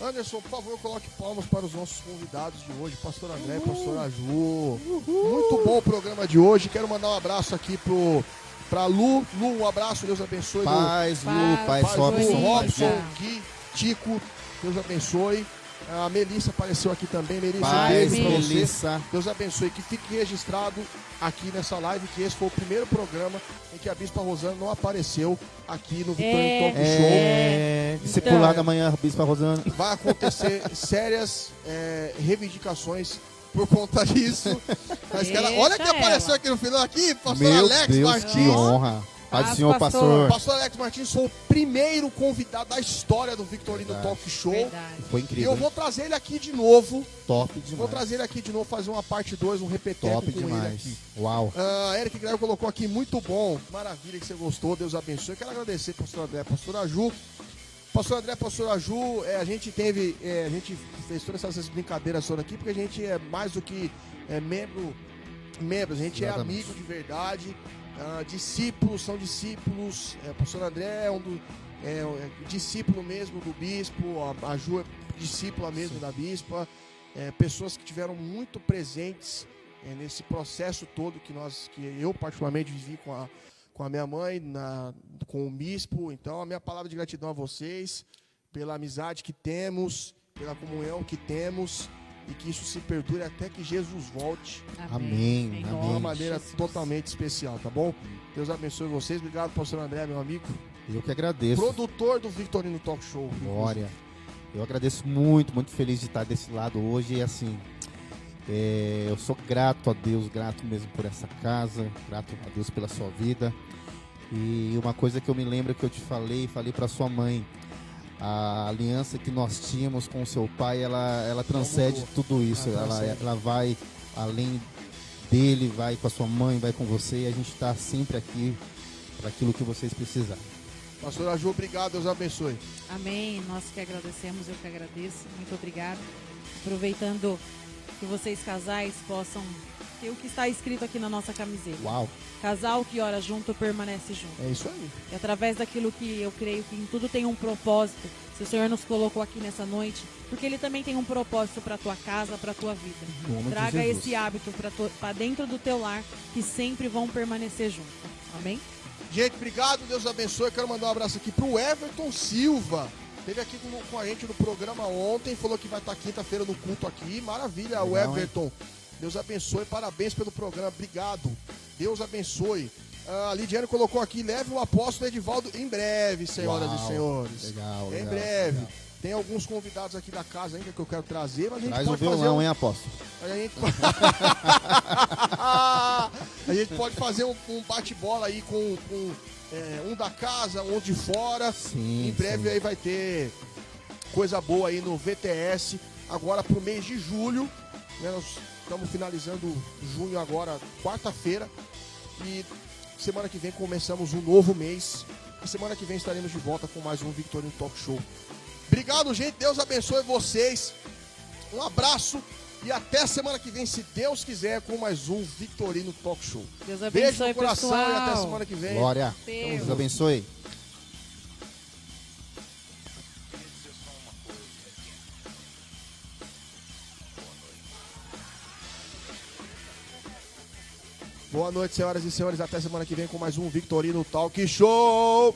Anderson, por favor, coloque palmas para os nossos convidados de hoje, Pastor André e Pastora Ju. Muito bom o programa de hoje. Quero mandar um abraço aqui pra Lu. Lu, um abraço, Deus abençoe. Paz, Lu, paz, Lu, Robson. Robson, Gui, Tico, Deus abençoe. A Melissa apareceu aqui também. Melissa, Paz, beijo pra você. Melissa. Deus abençoe. Que fique registrado aqui nessa live, que esse foi o primeiro programa em que a Bispa Rosana não apareceu aqui no Vitorino Talk Show. Discipulado amanhã, Bispa Rosana. Vai acontecer sérias reivindicações por conta disso. Mas olha quem apareceu aqui no final aqui, pastor Meu Alex Deus, Martins. que honra. Pai do Senhor, pastor. Pastor Alex Martins foi o primeiro convidado da história do Victorino Talk Show. Verdade. Foi E incrível. eu vou trazer ele aqui de novo. Top demais. Vou trazer ele aqui de novo, fazer uma parte 2, um repeteco Top com ele demais. aqui. Uau. Eric Grego colocou aqui, muito bom. Maravilha que você gostou, Deus abençoe. Quero agradecer, pastor André, pastora Ju. Pastor André, pastora Ju, a gente fez todas essas brincadeiras todas aqui, porque a gente é mais do que membros, a gente Exatamente. é amigo de verdade. Discípulos, são discípulos. Pastor André é discípulo mesmo do bispo, a Ju é discípula mesmo da bispa, pessoas que tiveram muito presentes nesse processo todo que eu particularmente vivi com a minha mãe, com o bispo. Então, a minha palavra de gratidão a vocês, pela amizade que temos, pela comunhão que temos, e que isso se perdure até que Jesus volte. Amém. De uma maneira totalmente especial, tá bom? Deus abençoe vocês. Obrigado, pastor André, meu amigo. Eu que agradeço. Produtor do Victorino Talk Show. Glória. Eu agradeço muito, muito feliz de estar desse lado hoje. E assim, eu sou grato a Deus, grato mesmo por essa casa, grato a Deus pela sua vida. E uma coisa que eu me lembro que eu te falei para sua mãe, a aliança que nós tínhamos com o seu pai, ela transcende tudo isso. Ela vai além dele, vai com a sua mãe, vai com você, e a gente está sempre aqui para aquilo que vocês precisarem. Pastor Aju, obrigado, Deus abençoe. Amém, nós que agradecemos, eu que agradeço, muito obrigado. Aproveitando que vocês casais possam ter o que está escrito aqui na nossa camiseta. Uau! Casal que ora junto, permanece junto. É isso aí. E através daquilo que eu creio que em tudo tem um propósito, se o Senhor nos colocou aqui nessa noite, porque Ele também tem um propósito para a tua casa, para a tua vida. Traga esse hábito para dentro do teu lar, que sempre vão permanecer juntos. Amém? Gente, obrigado, Deus abençoe. Quero mandar um abraço aqui pro Everton Silva. Esteve aqui com a gente no programa ontem, falou que vai estar quinta-feira no culto aqui. Maravilha, o Everton. Hein? Deus abençoe, parabéns pelo programa, obrigado. Deus abençoe. A Lidiane colocou aqui, leve o apóstolo Edivaldo em breve, senhoras e senhores. Legal, em breve. Legal. Tem alguns convidados aqui da casa ainda que eu quero trazer, mas a gente traz pode o violão, hein, apóstolo? A gente pode fazer um bate-bola aí com um da casa, um de fora. Sim, em breve sim. Aí vai ter coisa boa aí no VTS. Agora pro mês de julho, né, nós estamos finalizando junho agora, quarta-feira. E semana que vem começamos um novo mês. E semana que vem estaremos de volta com mais um Victorino Talk Show. Obrigado, gente. Deus abençoe vocês. Um abraço e até semana que vem, se Deus quiser, com mais um Victorino Talk Show. Deus abençoe, beijo no coração, pessoal. E até semana que vem. Glória. Deus abençoe. Boa noite, senhoras e senhores. Até semana que vem com mais um Victorino Talk Show.